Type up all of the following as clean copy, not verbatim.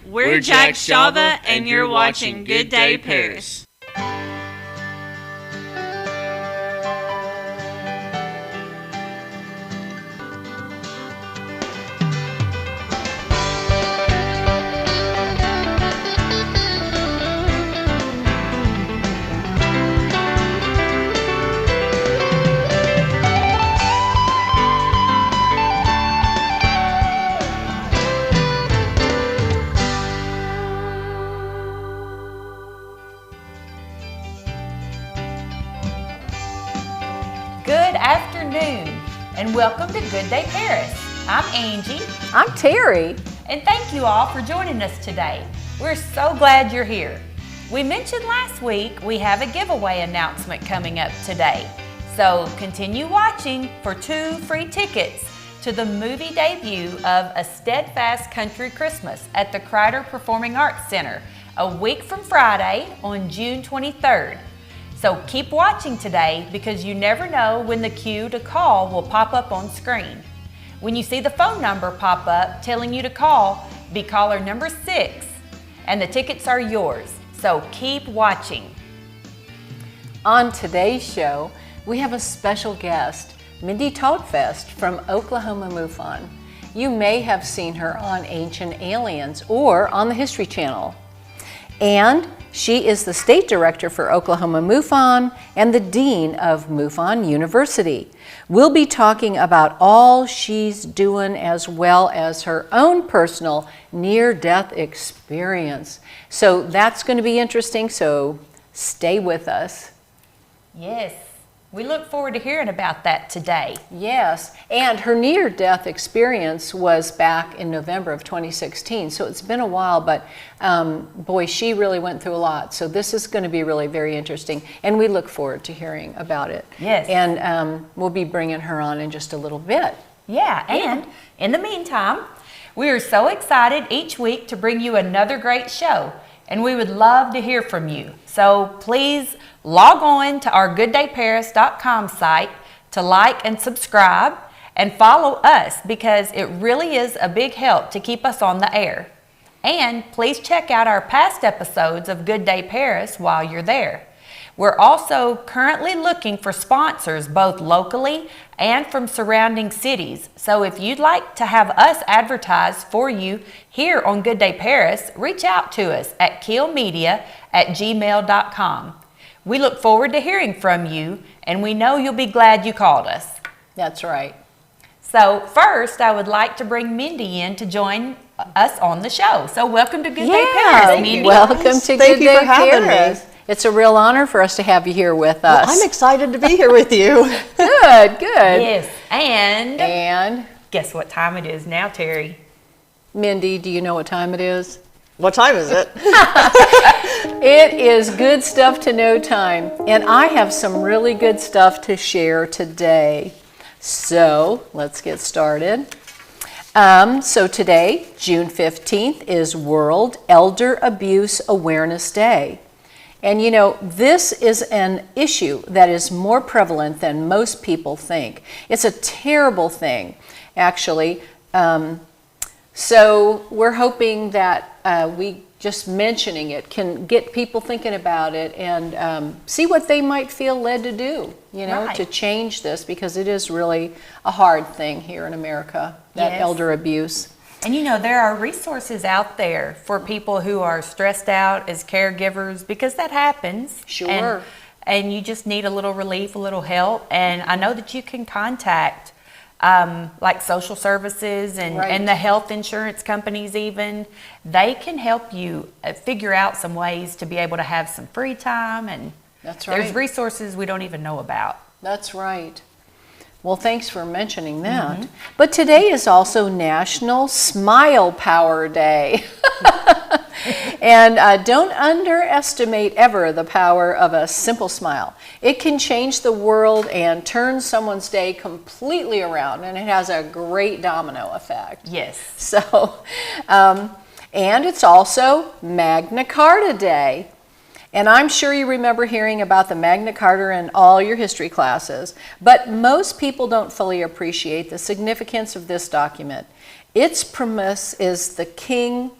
We're Jack Shava, and you're watching Good Day Paris. Good afternoon, and welcome to Good Day Paris. I'm Angie. I'm Teri. And thank you all for joining us today. We're so glad you're here. We mentioned last week we have a giveaway announcement coming up today. So continue watching for 2 free tickets to the movie debut of A Steadfast Country Christmas at the Crider Performing Arts Center a week from Friday on June 23rd. So keep watching today because you never know when the cue to call will pop up on screen. When you see the phone number pop up telling you to call, be caller number 6 and the tickets are yours. So keep watching. On today's show, we have a special guest, Mindy from Oklahoma MUFON. You may have seen her on Ancient Aliens or on the History Channel. And she is the State Director for Oklahoma MUFON and the Dean of MUFON University. We'll be talking about all she's doing as well as her own personal near-death experience. So that's going to be interesting, so stay with us. Yes, we look forward to hearing about that today. Yes, and her near-death experience was back in November of 2016, so it's been a while, but boy, she really went through a lot. So this is going to be really very interesting, and we look forward to hearing about it. Yes. And we'll be bringing her on in just a little bit. Yeah, and in the meantime, we are so excited each week to bring you another great show, and we would love to hear from you. So please log on to our gooddayparis.com site to like and subscribe and follow us because it really is a big help to keep us on the air. And please check out our past episodes of Good Day Paris while you're there. We're also currently looking for sponsors both locally and from surrounding cities. So if you'd like to have us advertise for you here on Good Day Paris, reach out to us at keelmedia@gmail.com. We look forward to hearing from you, and we know you'll be glad you called us. That's right. So first, I would like to bring Mindy in to join us on the show. So welcome to Good Day Paris, Mindy. Welcome to Thank Good you Day for having Paris. me. It's a real honor for us to have you here with us. I'm excited to be here with you. Good. Yes, and And guess what time it is now, Teri? Mindy, do you know what time it is? What time is it? It is good stuff to know time, and I have some really good stuff to share today. So let's get started. So today, June 15th, is World Elder Abuse Awareness Day. And you know, this is an issue that is more prevalent than most people think. It's a terrible thing, actually. So we're hoping that we just mentioning it can get people thinking about it and see what they might feel led to do, you know, Right. to change this, because it is really a hard thing here in America, that Yes. elder abuse. And you know, there are resources out there for people who are stressed out as caregivers, because that happens. Sure. And you just need a little relief, a little help. And I know that you can contact like social services and, Right. and the health insurance companies even. They can help you figure out some ways to be able to have some free time. And That's there's right. resources we don't even know about. That's right. Well, thanks for mentioning that. But today is also National Smile Power Day. And don't underestimate ever the power of a simple smile. It can change the world and turn someone's day completely around, and it has a great domino effect. Yes. So, and it's also Magna Carta Day. And I'm sure you remember hearing about the Magna Carta in all your history classes, but most people don't fully appreciate the significance of this document. Its premise is the king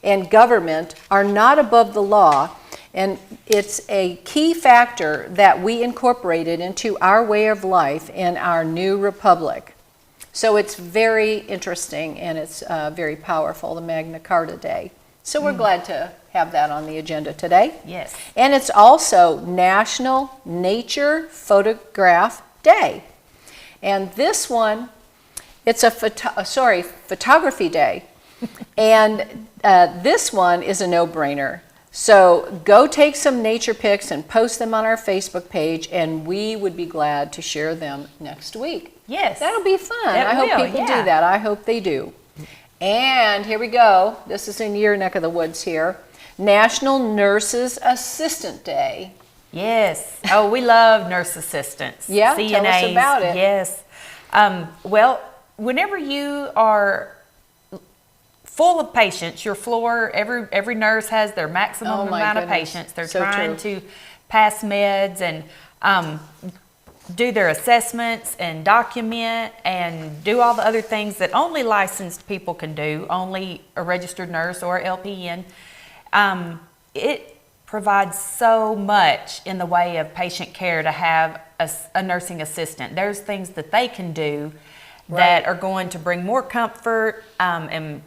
and government are not above the law, and it's a key factor that we incorporated into our way of life in our new republic. So it's very interesting, and it's very powerful, the Magna Carta Day. So we're glad to have that on the agenda today. Yes. And it's also National Nature Photograph Day. And this one, it's a photography day. And this one is a no-brainer. So go take some nature pics and post them on our Facebook page, and we would be glad to share them next week. Yes. That'll be fun. I It hope will, people yeah. do that. I hope they do. And here we go. This is in your neck of the woods here. National Nurses Assistant Day. Yes. Oh, we love nurse assistants. Yeah, CNAs. tell us about it. Yes. Well, whenever you are full of patients, your floor, every nurse has their maximum Oh, my amount of goodness. patients. They're So trying true. to pass meds and do their assessments and document and do all the other things that only licensed people can do, only a registered nurse or LPN. It provides so much in the way of patient care to have a nursing assistant. There's things that they can do that are going to bring more comfort and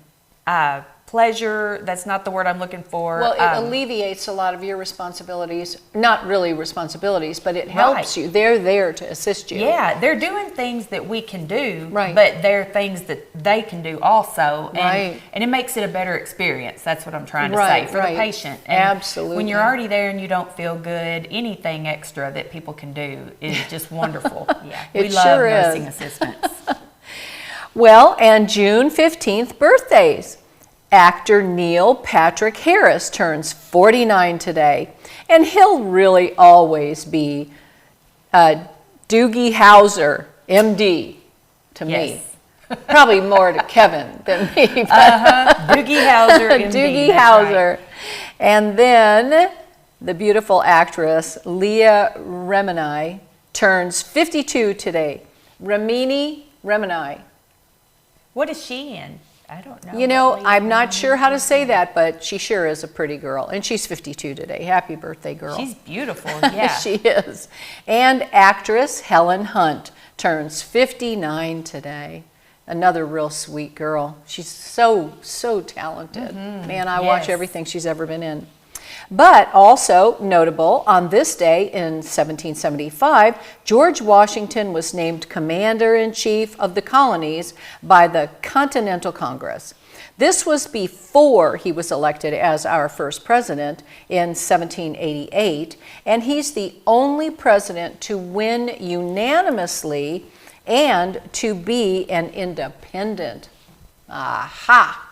pleasure. That's not the word I'm looking for. Well, it alleviates a lot of your responsibilities. Not really responsibilities, but it helps you. They're there to assist you. Yeah, they're doing things that we can do, Right. but they're things that they can do also. And, Right. and it makes it a better experience. That's what I'm trying to Right, say for right. the patient. And Absolutely. when you're already there and you don't feel good, anything extra that people can do is just wonderful. Yeah, we It love sure is. nursing assistants. Well, and June 15th, birthdays. Actor Neil Patrick Harris turns 49 today, and he'll really always be Doogie Howser, MD, to me. Yes. Probably more to Kevin than me. But Doogie Howser, MD. Doogie that's Howser. right. And then the beautiful actress Leah Remini turns 52 today. Remini. What is she in? I don't know. You know, what I'm not sure how to say that, but she sure is a pretty girl. And she's 52 today. Happy birthday, girl. She's beautiful, yeah. She is. And actress Helen Hunt turns 59 today. Another real sweet girl. She's so talented. Man, I watch Yes. everything she's ever been in. But also notable, on this day in 1775, George Washington was named Commander-in-Chief of the Colonies by the Continental Congress. This was before he was elected as our first president in 1788, and he's the only president to win unanimously and to be an independent. Aha!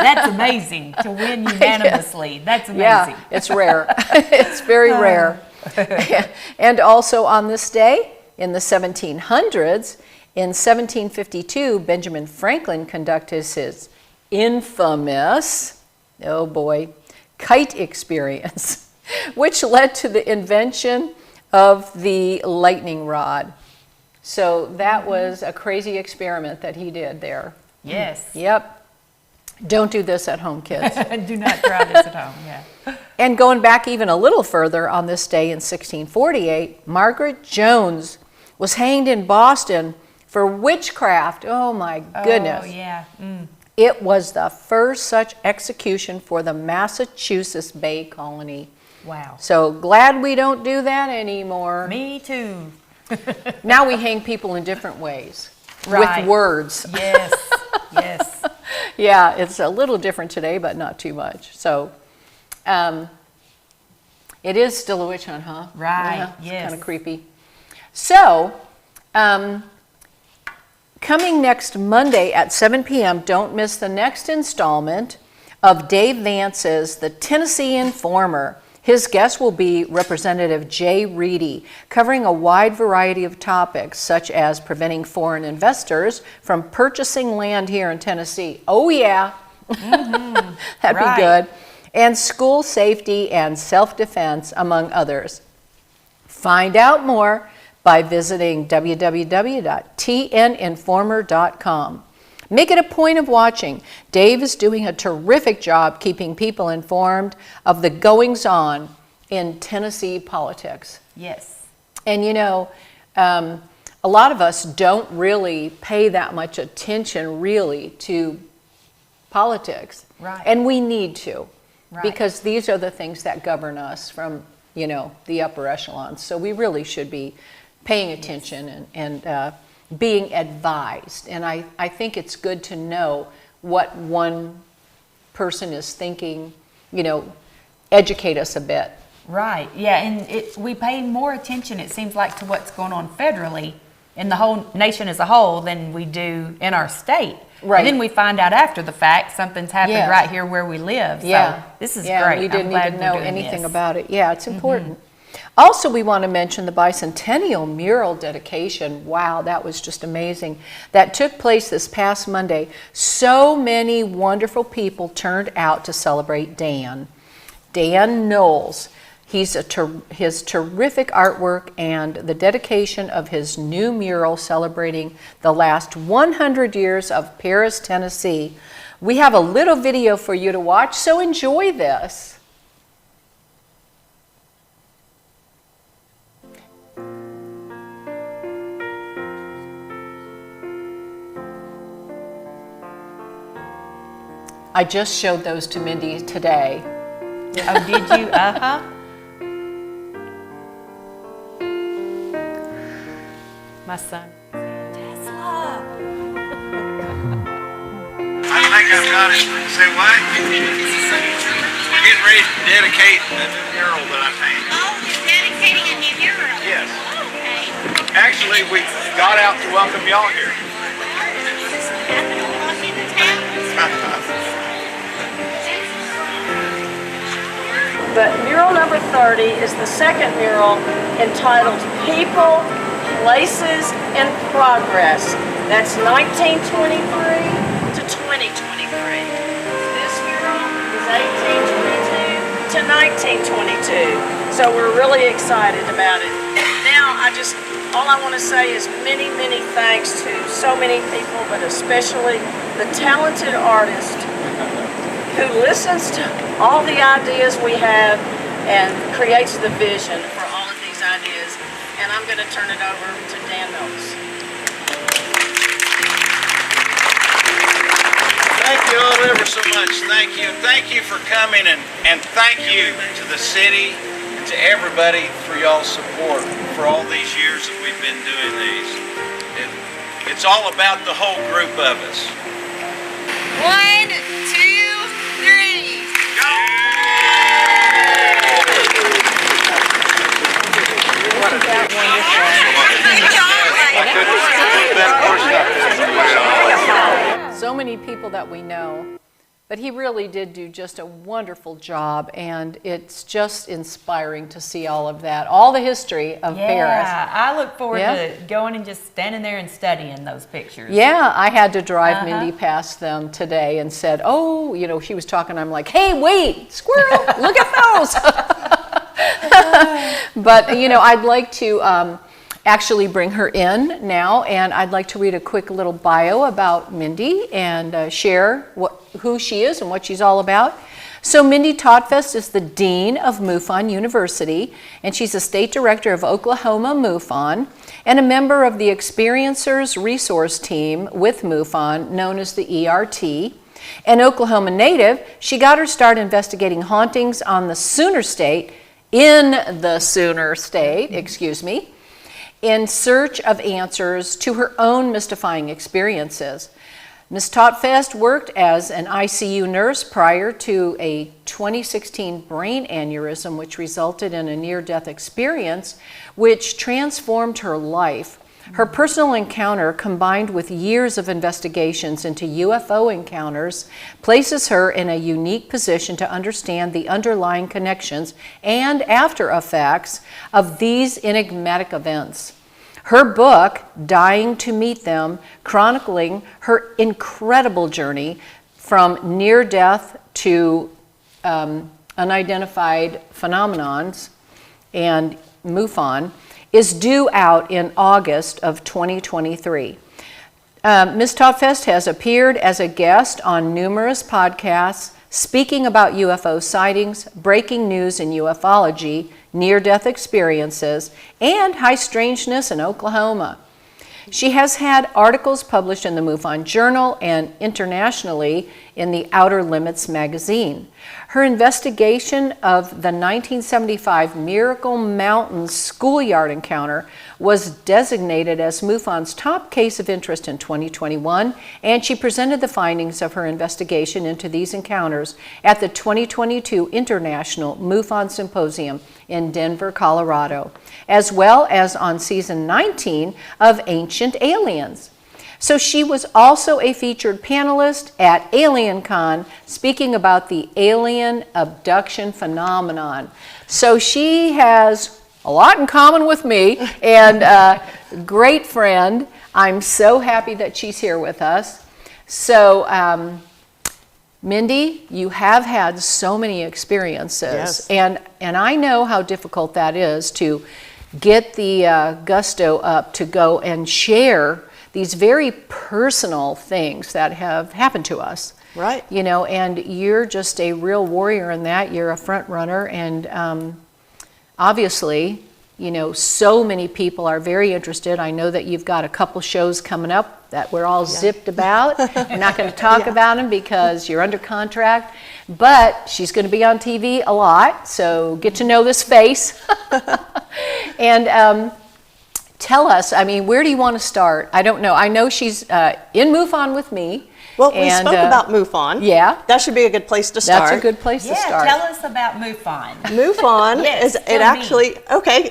That's amazing to win unanimously. That's amazing. Yeah, it's rare. It's very rare. And also on this day, in the 1700s, in 1752, Benjamin Franklin conducted his infamous, oh boy, kite experience, which led to the invention of the lightning rod. So that was a crazy experiment that he did there. Yes. Yep. Don't do this at home, kids. Do not try this at home, yeah. And going back even a little further, on this day in 1648, Margaret Jones was hanged in Boston for witchcraft. Oh my goodness. Oh, yeah. Mm. It was the first such execution for the Massachusetts Bay Colony. Wow. So glad we don't do that anymore. Me too. Now we hang people in different ways. Right. With words. Yes, yes. Yeah, it's a little different today, but not too much. So it is still a witch hunt, huh? Right, Yeah, it's yes. kind of creepy. So coming next Monday at 7 p.m., don't miss the next installment of Dave Vance's The Tennessee Informer. His guest will be Representative Jay Reedy, covering a wide variety of topics, such as preventing foreign investors from purchasing land here in Tennessee. Oh, yeah. That'd Right. be good. And school safety and self-defense, among others. Find out more by visiting www.tninformer.com. Make it a point of watching. Dave is doing a terrific job keeping people informed of the goings-on in Tennessee politics. Yes. And you know, a lot of us don't really pay that much attention really to politics. Right. And we need to, Right. because these are the things that govern us from, you know, the upper echelons. So we really should be paying attention and being advised. And I think it's good to know what one person is thinking, you know, educate us a bit. Right, yeah, and we pay more attention, it seems like, to what's going on federally in the whole nation as a whole than we do in our state. Right. And then we find out after the fact something's happened Yeah. right here where we live. Yeah. So this is yeah, great. we didn't I'm glad even we're know doing anything this. about it. Yeah, it's important. Also, we want to mention the bicentennial mural dedication. Wow, that was just amazing. That took place this past Monday. So many wonderful people turned out to celebrate Dan Knowles. His terrific artwork and the dedication of his new mural celebrating the last 100 years of Paris, Tennessee. We have a little video for you to watch, so enjoy this. I just showed those to Mindy today. Oh, did you? Uh-huh. My son. Tesla. I think I've got it. Say what? We're getting ready to dedicate a new mural that I painted. Oh, you're dedicating a new mural? Yes. Okay. Actually, we got out to welcome y'all here. Happened to walk into town. But mural number 30 is the second mural entitled People, Places, and Progress. That's 1923 to 2023. This mural is 1822 to 1922. So we're really excited about it. Now, all I want to say is many, many thanks to so many people, but especially the talented artist who listens to all the ideas we have and creates the vision for all of these ideas. And I'm going to turn it over to Dan Knowles. Thank you all ever so much. Thank you. Thank you for coming, and thank you to the city and to everybody for y'all's support for all these years that we've been doing these. It's all about the whole group of us. 1, 2, 3. So many people that we know, but he really did do just a wonderful job, and it's just inspiring to see all of that, all the history of Paris. Yeah, I look forward Yeah. to going and just standing there and studying those pictures. Yeah, I had to drive Mindy past them today and said, oh, you know, she was talking, I'm like, hey, wait, squirrel, look at those. But, you know, I'd like to actually bring her in now, and I'd like to read a quick little bio about Mindy and share who she is and what she's all about. So Mindy Todfest is the Dean of MUFON University, and she's a state director of Oklahoma MUFON and a member of the Experiencers Resource Team with MUFON, known as the ERT. An Oklahoma native, she got her start investigating hauntings in the Sooner State, in search of answers to her own mystifying experiences. Ms. Todfest worked as an ICU nurse prior to a 2016 brain aneurysm, which resulted in a near-death experience, which transformed her life. Her personal encounter, combined with years of investigations into UFO encounters, places her in a unique position to understand the underlying connections and after effects of these enigmatic events. Her book, Dying to Meet Them, chronicling her incredible journey from near death to unidentified phenomenons and MUFON, is due out in August of 2023. Ms. Tautfest has appeared as a guest on numerous podcasts, speaking about UFO sightings, breaking news in ufology, near-death experiences, and high strangeness in Oklahoma. She has had articles published in the MUFON Journal and internationally in the Outer Limits magazine. Her investigation of the 1975 Miracle Mountain schoolyard encounter was designated as MUFON's top case of interest in 2021, and she presented the findings of her investigation into these encounters at the 2022 International MUFON Symposium in Denver, Colorado, as well as on season 19 of Ancient Aliens. So she was also a featured panelist at AlienCon, speaking about the alien abduction phenomenon. So she has a lot in common with me, and a great friend. I'm so happy that she's here with us. So, Mindy, you have had so many experiences, Yes. and I know how difficult that is to get the gusto up to go and share these very personal things that have happened to us. Right. You know, and you're just a real warrior in that. You're a front runner, and obviously, you know, so many people are very interested. I know that you've got a couple shows coming up that we're all zipped about. We're not going to talk about them because you're under contract, but she's going to be on TV a lot, so get to know this face. And tell us, I mean, where do you want to start? I don't know. I know she's in MUFON with me. Well, we spoke about MUFON. Yeah. That should be a good place to start. That's a good place to start. Tell us about MUFON. MUFON Yes, is tell it me. actually okay.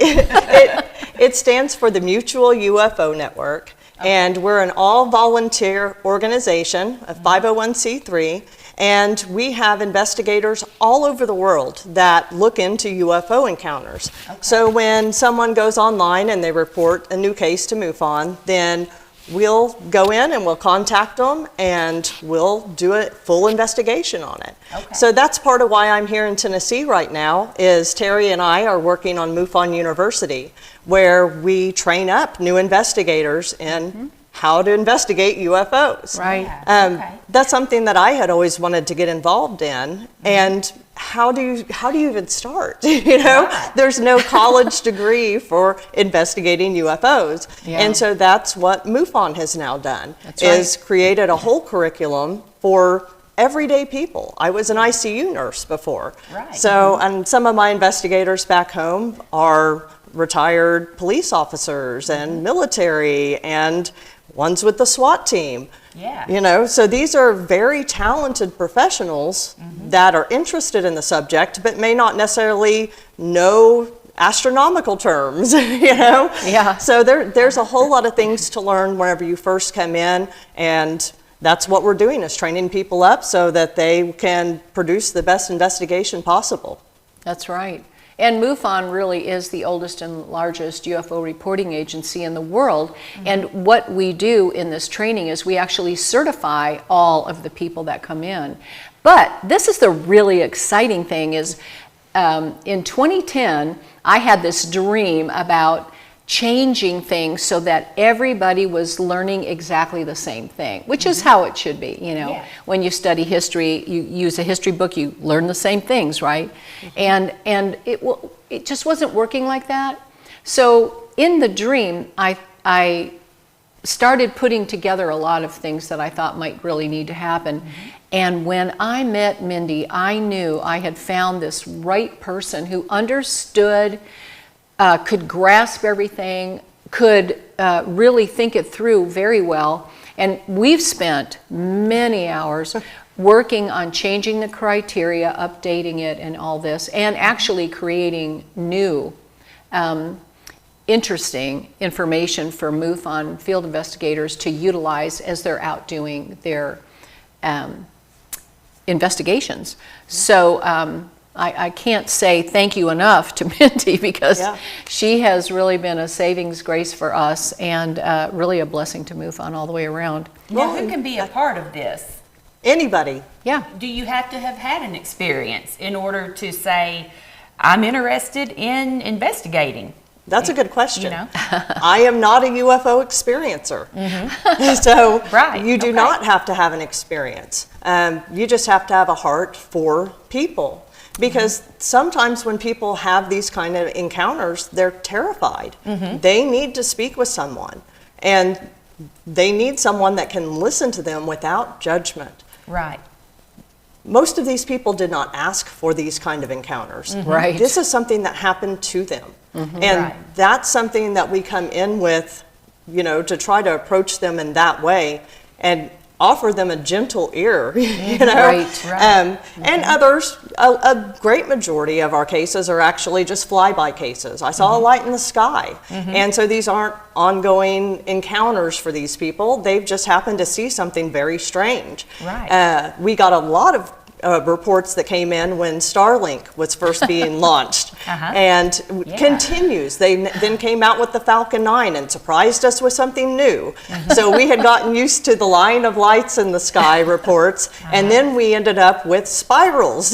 It stands for the Mutual UFO Network, and we're an all-volunteer organization, a 501c3, and we have investigators all over the world that look into UFO encounters. So when someone goes online and they report a new case to MUFON, then we'll go in and we'll contact them and we'll do a full investigation on it. Okay. So that's part of why I'm here in Tennessee right now, is Teri and I are working on MUFON University, where we train up new investigators in how to investigate UFOs. Right. Okay. That's something that I had always wanted to get involved in, and how do you even start? You know, Right. there's no college degree for investigating UFOs, Yeah. and so that's what MUFON has now done. That's is created a whole curriculum for everyday people. I was an ICU nurse before, Right. so and some of my investigators back home are retired police officers and military and ones with the SWAT team. Yeah. You know, so these are very talented professionals that are interested in the subject, but may not necessarily know astronomical terms, you know? Yeah. So there's a whole lot of things to learn whenever you first come in, and that's what we're doing, is training people up so that they can produce the best investigation possible. That's right. And MUFON really is the oldest and largest UFO reporting agency in the world. And what we do in this training is we actually certify all of the people that come in. But this is the really exciting thing is in 2010, I had this dream about changing things so that everybody was learning exactly the same thing, which is how it should be. You know, Yeah. when you study history, you use a history book, you learn the same things, right? And it just wasn't working like that. So in the dream, I started putting together a lot of things that I thought might really need to happen. And when I met Mindy, I knew I had found this right person who understood, could grasp everything, could really think it through very well. And we've spent many hours working on changing the criteria, updating it and all this, and actually creating new interesting information for MUFON field investigators to utilize as they're out doing their investigations. So I can't say thank you enough to Mindy, because she has really been a savings grace for us, and really a blessing to MUFON all the way around. Now, who can be a part of this? Anybody. Yeah. Do you have to have had an experience in order to say, I'm interested in investigating? That's a good question. You know? I am not a UFO experiencer. So Right, you do okay. not have to have an experience. You just have to have a heart for people. Because sometimes when people have these kind of encounters, they're terrified. They need to speak with someone. And they need someone that can listen to them without judgment. Right. Most of these people did not ask for these kind of encounters. Right. This is something that happened to them. And Right. that's something that we come in with, you know, to try to approach them in that way and offer them a gentle ear, you know. Right, right. And others, a great majority of our cases are actually just flyby cases. I saw a light in the sky. And so these aren't ongoing encounters for these people. They've just happened to see something very strange. Right. We got a lot of reports that came in when Starlink was first being launched, and continues. They then came out with the Falcon 9 and surprised us with something new. So we had gotten used to the line of lights in the sky reports, and then we ended up with spirals.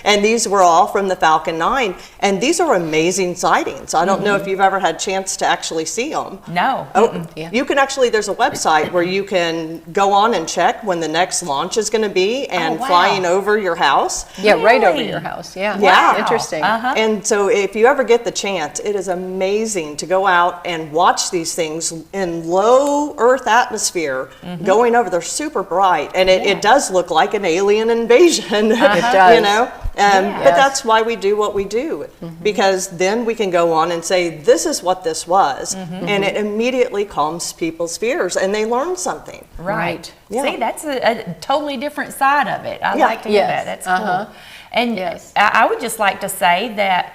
And these were all from the Falcon 9, and these are amazing sightings. I don't know if you've ever had a chance to actually see them. No. Oh, you can actually, there's a website where you can go on and check when the next launch is going to be and wow. flying over your house. Yeah, right over Really? your house. Yeah. Yeah. Interesting. And so if you ever get the chance, it is amazing to go out and watch these things in low Earth atmosphere going over. They're super bright, and it does look like an alien invasion. It does. You know? Yes. But that's why we do what we do, because then we can go on and say, this is what this was, and it immediately calms people's fears, and they learn something. Right. Yeah. See, that's a totally different side of it. I like to hear Yes. that. That's cool. And Yes. I would just like to say that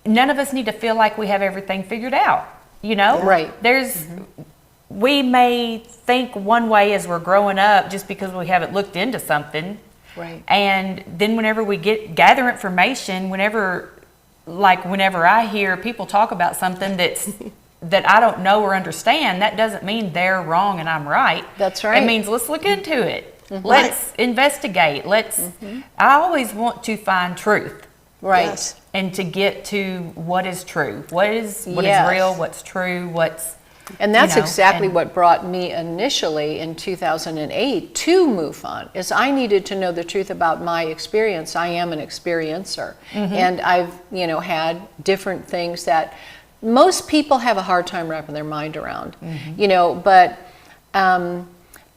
none of us need to feel like we have everything figured out. You know? Right. There's, we may think one way as we're growing up just because we haven't looked into something. Right. And then whenever we gather information, whenever I hear people talk about something that I don't know or understand, that doesn't mean they're wrong and I'm right. That's right. It means let's look into it. Let's investigate. I always want to find truth. Right. Yes. And to get to what is true. What is Yes. real, what's true, what's And that's you know, exactly and- what brought me initially in 2008 to MUFON, is I needed to know the truth about my experience. I am an experiencer. And I've, had different things that most people have a hard time wrapping their mind around, but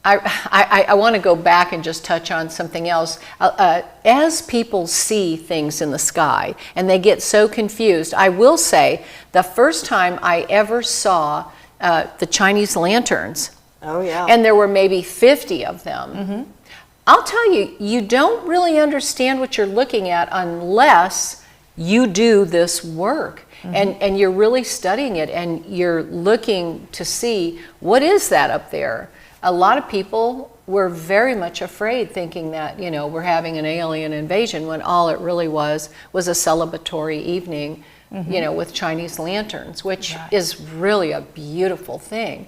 I want to go back and just touch on something else. As people see things in the sky and they get so confused, I will say the first time I ever saw the Chinese lanterns, Oh, yeah. and there were maybe 50 of them, I'll tell you, you don't really understand what you're looking at unless you do this work. And you're really studying it, and you're looking to see, what is that up there? A lot of people were very much afraid, thinking that, we're having an alien invasion, when all it really was a celebratory evening, with Chinese lanterns, which is really a beautiful thing.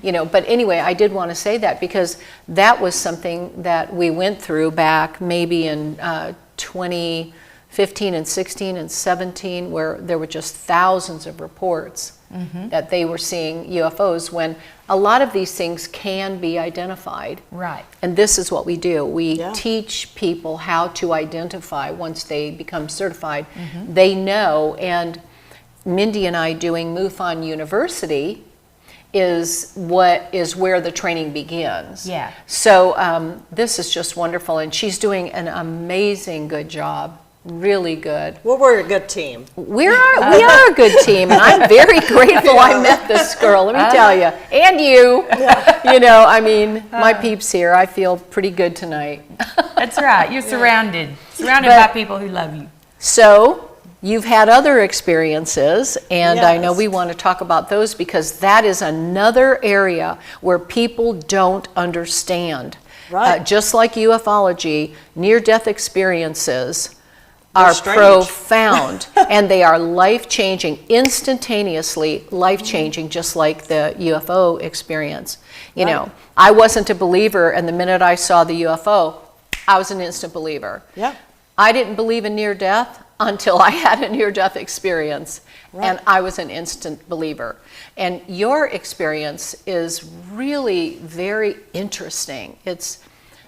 But anyway, I did want to say that because that was something that we went through back maybe in 2015 and 16 and 17, where there were just thousands of reports that they were seeing UFOs, when a lot of these things can be identified. right. And this is what we do. We Yeah. teach people how to identify once they become certified. They know, and Mindy and I doing MUFON University is where the training begins. Yeah. So this is just wonderful, and she's doing an amazing good job. Really good. Well, we're a good team. We are a good team, and I'm very grateful I met this girl, let me tell you. And you. My peeps here, I feel pretty good tonight. That's right. You're surrounded But- by people who love you. So, you've had other experiences, and I know Yes. we want to talk about those, because that is another area where people don't understand. Right. Just like ufology, near-death experiences are strange. profound, and they are life-changing, instantaneously life-changing, just like the UFO experience. I wasn't a believer, and the minute I saw the UFO, I was an instant believer. Yeah. I didn't believe in near death until I had a near-death experience, and I was an instant believer. And your experience is really very interesting. It's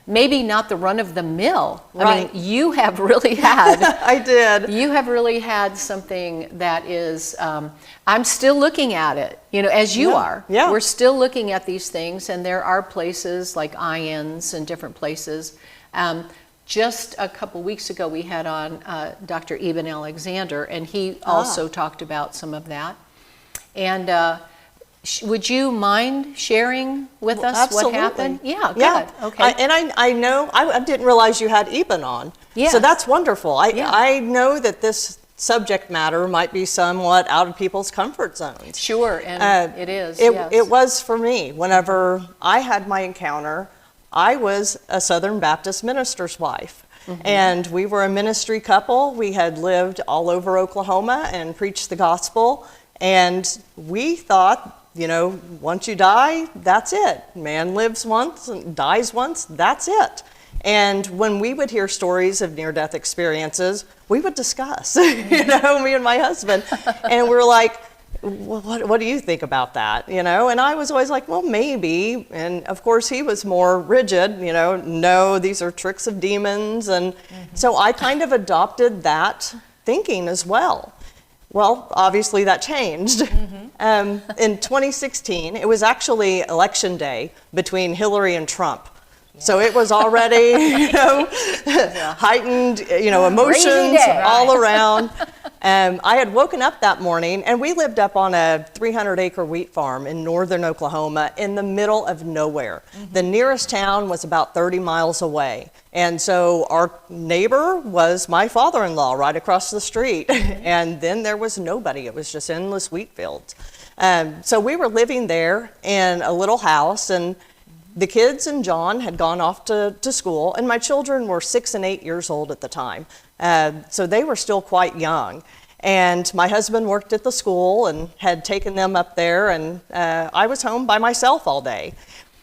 maybe not the run-of-the-mill. I mean, you have really had... I did. You have really had something that is... I'm still looking at it, you know, as you are. Yeah. We're still looking at these things, and there are places like Ions and different places. Just a couple weeks ago, we had on Dr. Eben Alexander, and he also talked about some of that. And would you mind sharing with us Absolutely. what happened? Yeah, good. Yeah. Okay. I know, I didn't realize you had Eben on. Yes. So that's wonderful. Yeah. I know that this subject matter might be somewhat out of people's comfort zones. Sure, and it is. It was for me. Whenever I had my encounter, I was a Southern Baptist minister's wife. And we were a ministry couple. We had lived all over Oklahoma and preached the gospel. And we thought, you know, once you die, that's it. Man lives once and dies once, that's it. And when we would hear stories of near-death experiences, we would discuss, you know, me and my husband. And we were like, what do you think about that? You know, and I was always like, well, maybe. And of course, he was more rigid, you know, no, these are tricks of demons. And so I kind of adopted that thinking as well. Well, obviously that changed. In 2016, it was actually election day between Hillary and Trump. So it was already, you know, heightened, you know, emotions all around. I had woken up that morning, and we lived up on a 300-acre wheat farm in northern Oklahoma in the middle of nowhere. The nearest town was about 30 miles away. And so our neighbor was my father-in-law right across the street. And then there was nobody. It was just endless wheat fields. So we were living there in a little house, and the kids and John had gone off to school, and my children were 6 and 8 years old at the time. So they were still quite young. And my husband worked at the school and had taken them up there, and I was home by myself all day.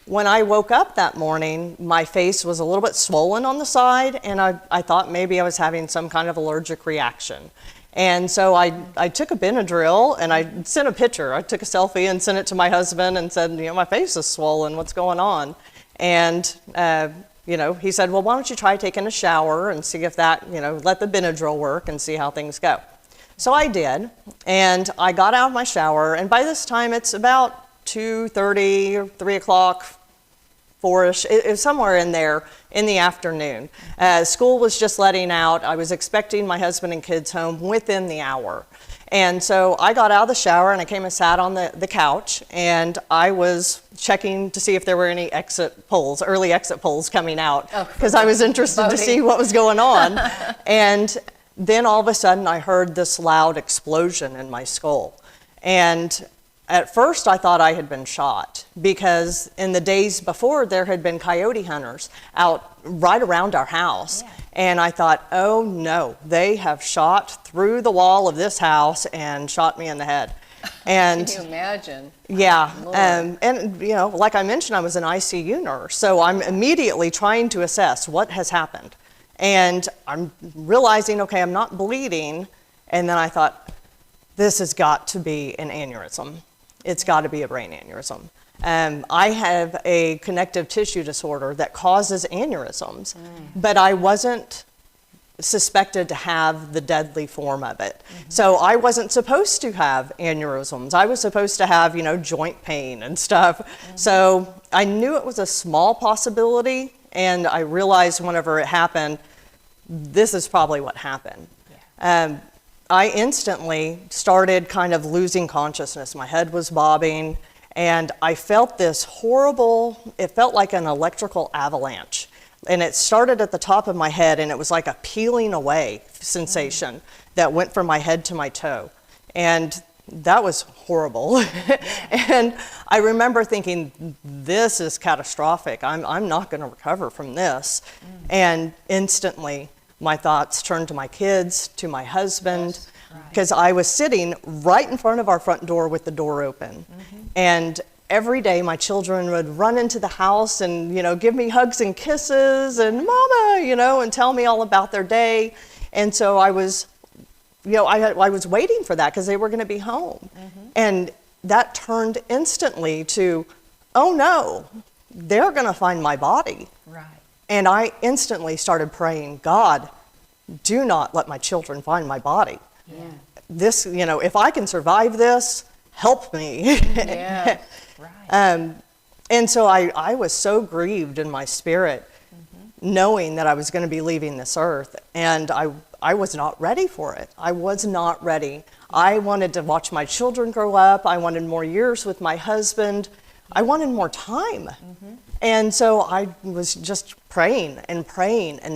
When I woke up that morning, my face was a little bit swollen on the side, and I thought maybe I was having some kind of allergic reaction. And so I took a Benadryl, and I sent a picture. I took a selfie and sent it to my husband and said, you know, my face is swollen, what's going on? And, you know, he said, well, why don't you try taking a shower and see if that, you know, let the Benadryl work and see how things go. So I did, and I got out of my shower, and by this time it's about 2:30 or 3 o'clock, 4-ish, it was somewhere in there in the afternoon. School was just letting out. I was expecting my husband and kids home within the hour. And so I got out of the shower and I came and sat on the couch, and I was checking to see if there were any early exit polls coming out, because I was interested to see what was going on. And then all of a sudden I heard this loud explosion in my skull. And at first I thought I had been shot, because in the days before there had been coyote hunters out right around our house. And I thought, oh no, they have shot through the wall of this house and shot me in the head. And can you imagine? Yeah, and you know, like I mentioned, I was an ICU nurse, so I'm immediately trying to assess what has happened. And I'm realizing, okay, I'm not bleeding, and then I thought, this has got to be an aneurysm. It's got to be a brain aneurysm. I have a connective tissue disorder that causes aneurysms, but I wasn't suspected to have the deadly form of it. So I wasn't supposed to have aneurysms. I was supposed to have, you know, joint pain and stuff. So I knew it was a small possibility, and I realized whenever it happened, this is probably what happened. I instantly started kind of losing consciousness. My head was bobbing, and I felt this horrible, it felt like an electrical avalanche. And it started at the top of my head, and it was like a peeling away sensation that went from my head to my toe. And that was horrible. And I remember thinking, this is catastrophic. I'm not going to recover from this. And instantly, my thoughts turned to my kids, to my husband, because I was sitting right in front of our front door with the door open. And every day my children would run into the house and, you know, give me hugs and kisses and mama, you know, and tell me all about their day. And so I was I was waiting for that because they were going to be home. And that turned instantly to, oh no, they're going to find my body. Right. And I instantly started praying, God, do not let my children find my body. Yeah. This, if I can survive this, help me. Yeah. Right. And so I was so grieved in my spirit, knowing that I was going to be leaving this earth. And I was not ready for it. I was not ready. I wanted to watch my children grow up. I wanted more years with my husband. I wanted more time. And so I was just praying and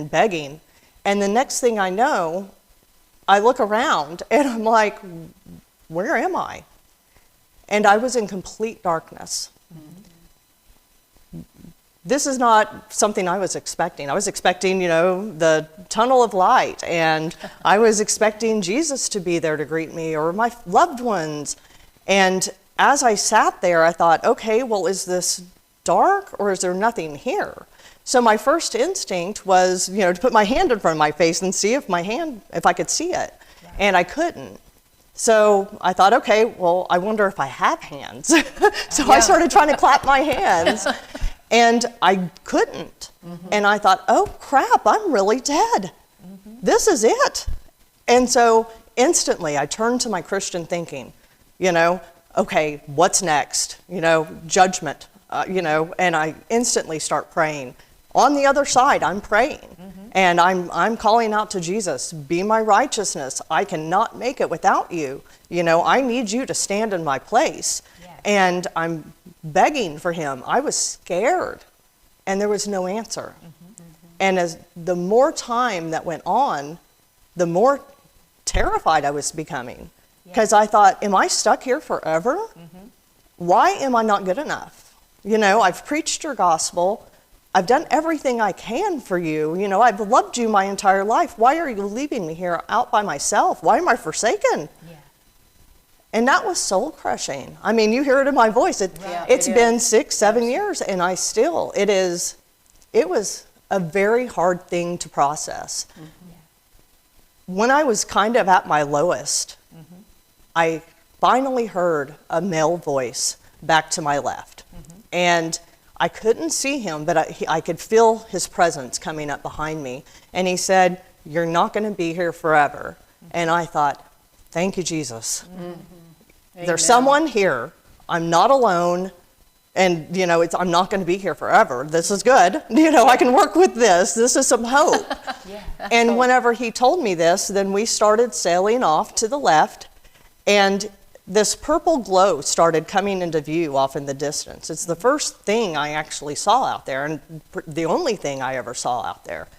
begging. And the next thing I know, I look around and I'm like, where am I? And I was in complete darkness. This is not something I was expecting. I was expecting, the tunnel of light, and I was expecting Jesus to be there to greet me, or my loved ones. And as I sat there, I thought, okay, well, is this dark or is there nothing here? So my first instinct was, to put my hand in front of my face and see if I could see it. Right. And I couldn't. So I thought, okay, well, I wonder if I have hands. So I started trying to clap my hands. And I couldn't. And I thought, oh crap, I'm really dead. This is it. And so instantly I turned to my Christian thinking, okay, what's next? Judgment, and I instantly start praying. On the other side, I'm praying. And I'm calling out to Jesus, be my righteousness. I cannot make it without you. I need you to stand in my place. Yes. And I'm begging for him. I was scared, and there was no answer. And as the more time that went on, the more terrified I was becoming. Because I thought, am I stuck here forever? Why am I not good enough? I've preached your gospel. I've done everything I can for you. I've loved you my entire life. Why are you leaving me here out by myself? Why am I forsaken? Yeah. And that was soul crushing. I mean, you hear it in my voice. It's been 6-7 years, and it was a very hard thing to process. When I was kind of at my lowest, I finally heard a male voice back to my left. And I couldn't see him, but I could feel his presence coming up behind me. And he said, you're not going to be here forever. And I thought, thank you, Jesus. There's someone here. I'm not alone. And, I'm not going to be here forever. This is good. I can work with this. This is some hope. And whenever he told me this, then we started sailing off to the left. And this purple glow started coming into view off in the distance. It's the first thing I actually saw out there, and the only thing I ever saw out there.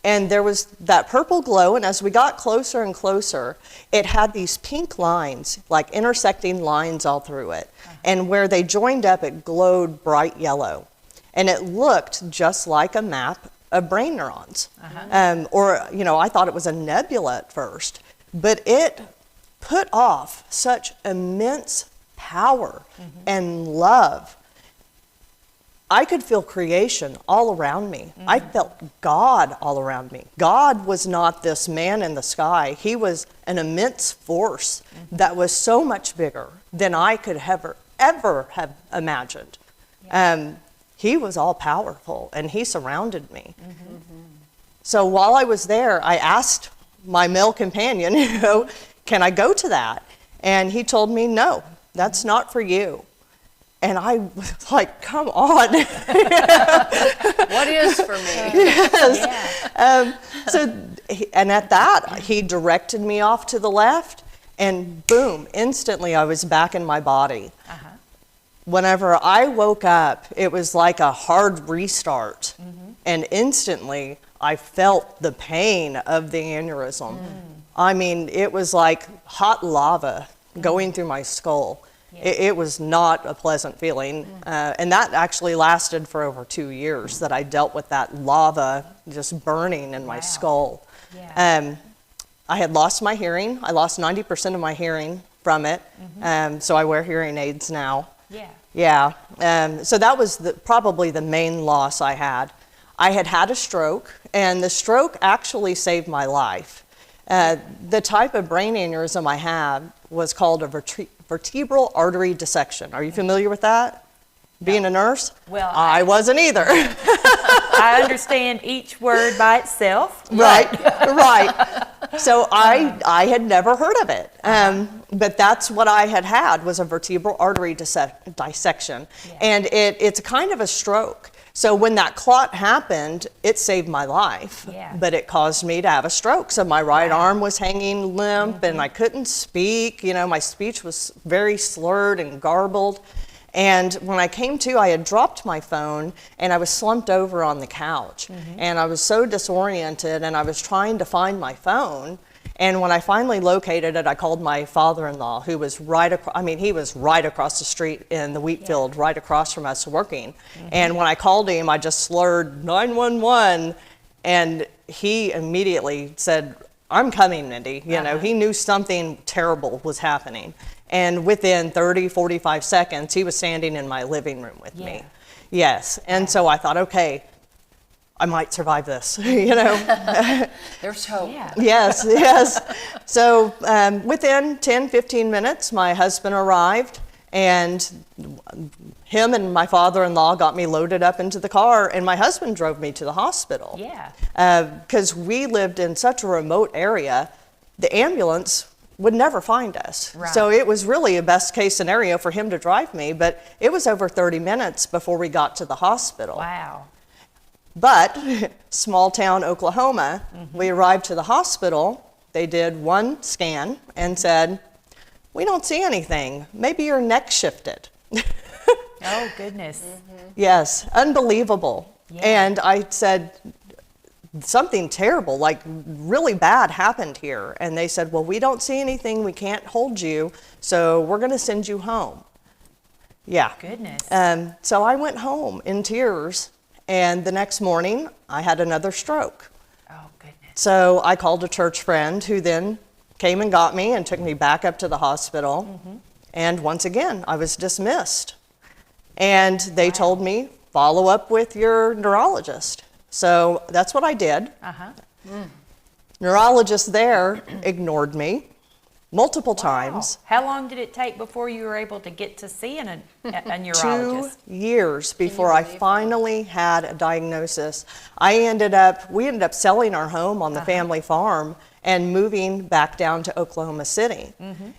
And there was that purple glow, and as we got closer and closer, it had these pink lines, like intersecting lines all through it. And where they joined up, it glowed bright yellow. And it looked just like a map of brain neurons. I thought it was a nebula at first, but it put off such immense power and love. I could feel creation all around me. I felt God all around me. God was not this man in the sky. He was an immense force that was so much bigger than I could ever have imagined. He was all powerful, and he surrounded me. So while I was there, I asked my male companion, can I go to that? And he told me, no, that's not for you. And I was like, come on. What is for me? Yes. And at that, he directed me off to the left, and boom, instantly I was back in my body. Whenever I woke up, it was like a hard restart. And instantly, I felt the pain of the aneurysm. I mean, it was like hot lava going through my skull. It was not a pleasant feeling. And that actually lasted for over 2 years, that I dealt with that lava just burning in my skull. I had lost my hearing. I lost 90% of my hearing from it. So I wear hearing aids now. So that was probably the main loss I had. I had had a stroke, and the stroke actually saved my life. The type of brain aneurysm I had was called a vertebral artery dissection. Are you familiar with that? Being a nurse? Well, I wasn't either. I understand each word by itself. Right, right. So I had never heard of it. But that's what I had was a vertebral artery dissection. Yeah. And it's kind of a stroke. So when that clot happened, it saved my life. Yeah. But it caused me to have a stroke. So my right arm was hanging limp and I couldn't speak. You know, my speech was very slurred and garbled. And when I came to, I had dropped my phone and I was slumped over on the couch. And I was so disoriented and I was trying to find my phone. And when I finally located it, I called my father-in-law, who was he was right across the street in the wheat field, right across from us working. And when I called him, I just slurred 911, and he immediately said, "I'm coming, Mindy." You know, he knew something terrible was happening. And within 30, 45 seconds, he was standing in my living room with me. Yes. And so I thought, okay, I might survive this, you know. There's hope. Yeah. Yes, yes. So within 10, 15 minutes, my husband arrived, and him and my father-in-law got me loaded up into the car, and my husband drove me to the hospital. Yeah. Because we lived in such a remote area, the ambulance would never find us. Right. So it was really a best case scenario for him to drive me, but it was over 30 minutes before we got to the hospital. Wow. But small town Oklahoma, we arrived to the hospital, they did one scan and said, "We don't see anything. Maybe your neck shifted." Oh, goodness. Yes, unbelievable. Yeah. And I said, something terrible, like really bad happened here. And they said, "Well, we don't see anything. We can't hold you, so we're going to send you home." Yeah. Goodness. So I went home in tears. And the next morning, I had another stroke. Oh, goodness. So I called a church friend who then came and got me and took me back up to the hospital. And once again, I was dismissed. And they told me, follow up with your neurologist. So that's what I did. Neurologist there ignored me multiple times. How long did it take before you were able to get to see a neurologist? 2 years before I finally had a diagnosis. We ended up selling our home on the family farm and moving back down to Oklahoma City.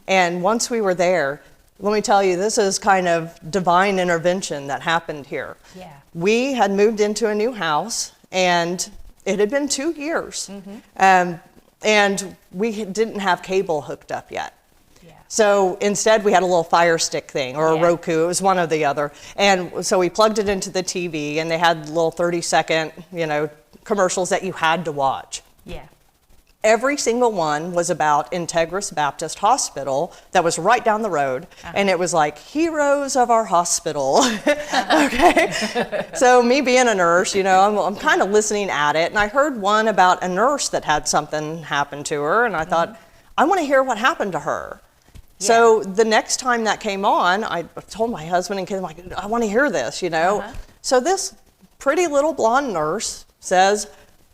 And once we were there, let me tell you, this is kind of divine intervention that happened here. Yeah. We had moved into a new house, and it had been 2 years. And we didn't have cable hooked up yet. Yeah. So instead we had a little Fire Stick thing, or a Roku, it was one or the other. And so we plugged it into the TV, and they had little 30-second, commercials that you had to watch. Yeah. Every single one was about Integris Baptist Hospital that was right down the road. And it was like, heroes of our hospital. Okay. So me being a nurse, I'm kind of listening at it. And I heard one about a nurse that had something happen to her. And I thought, I want to hear what happened to her. Yeah. So the next time that came on, I told my husband and kids, I want to hear this, So this pretty little blonde nurse says,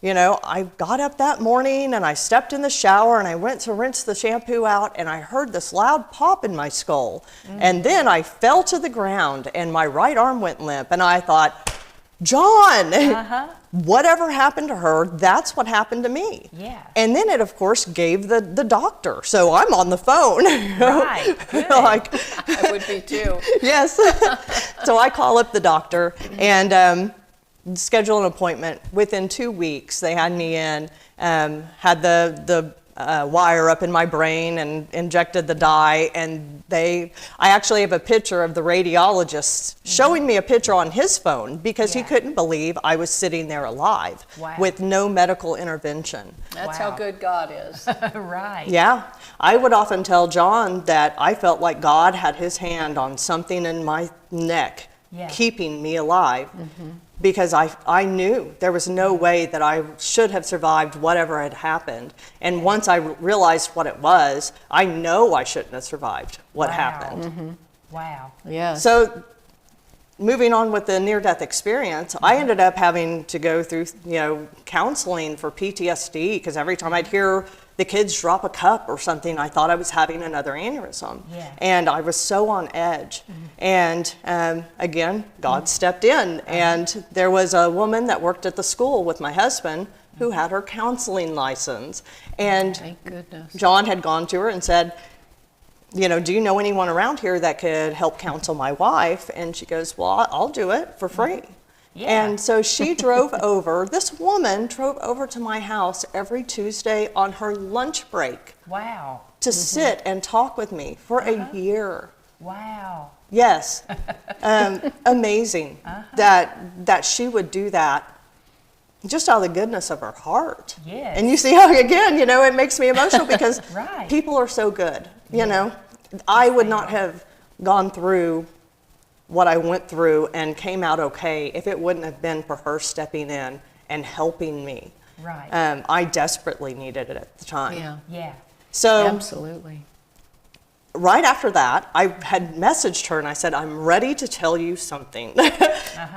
I got up that morning and I stepped in the shower and I went to rinse the shampoo out and I heard this loud pop in my skull. And then I fell to the ground and my right arm went limp. And I thought, John, whatever happened to her, that's what happened to me. Yeah. And then it, of course, gave the doctor. So I'm on the phone. Right. Good. I would be too. Yes. So I call up the doctor and schedule an appointment. Within 2 weeks, they had me in, had the wire up in my brain and injected the dye. And I actually have a picture of the radiologist showing me a picture on his phone because he couldn't believe I was sitting there alive with no medical intervention. That's how good God is. Right. Yeah. I would often tell John that I felt like God had his hand on something in my neck, keeping me alive. Because I knew there was no way that I should have survived whatever had happened. And once I realized what it was, I know I shouldn't have survived what happened. Wow. Yeah. So moving on with the near-death experience, I ended up having to go through, counseling for PTSD, because every time I'd hear the kids drop a cup or something, I thought I was having another aneurysm. Yeah. And I was so on edge. And again, God stepped in. And there was a woman that worked at the school with my husband who had her counseling license. And Thank goodness. John had gone to her and said, you know, do you know anyone around here that could help counsel my wife? And she goes, well, I'll do it for free. Yeah. And so she drove over, this woman drove over to my house every Tuesday on her lunch break Wow. to sit and talk with me for a year. Wow. Yes. Amazing that she would do that just out of the goodness of her heart. Yes. And you see how, again, you know, it makes me emotional because Right. people are so good, you know. I would not have gone through what I went through and came out okay if it wouldn't have been for her stepping in and helping me. Right. I desperately needed it at the time. Yeah, Yeah. So absolutely. right after that, I had messaged her and I said, I'm ready to tell you something.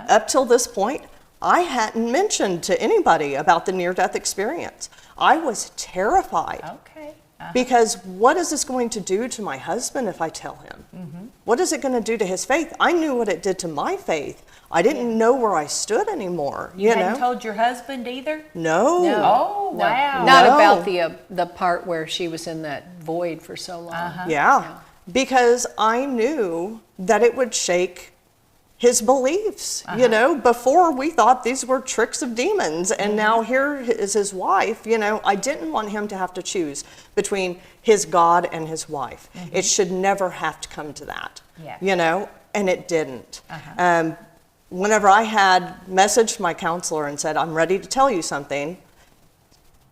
Up till this point, I hadn't mentioned to anybody about the near-death experience. I was terrified. Okay. Because what is this going to do to my husband if I tell him? What is it going to do to his faith? I knew what it did to my faith. I didn't know where I stood anymore. You You hadn't know? told your husband either? No. Oh, No, wow. Not No. about the part where she was in that void for so long. Yeah. Because I knew that it would shake his beliefs. You know, before we thought these were tricks of demons, and now here is his wife. You know, I didn't want him to have to choose between his God and his wife. It should never have to come to that. Yeah. You know, and it didn't. Whenever I had messaged my counselor and said, I'm ready to tell you something,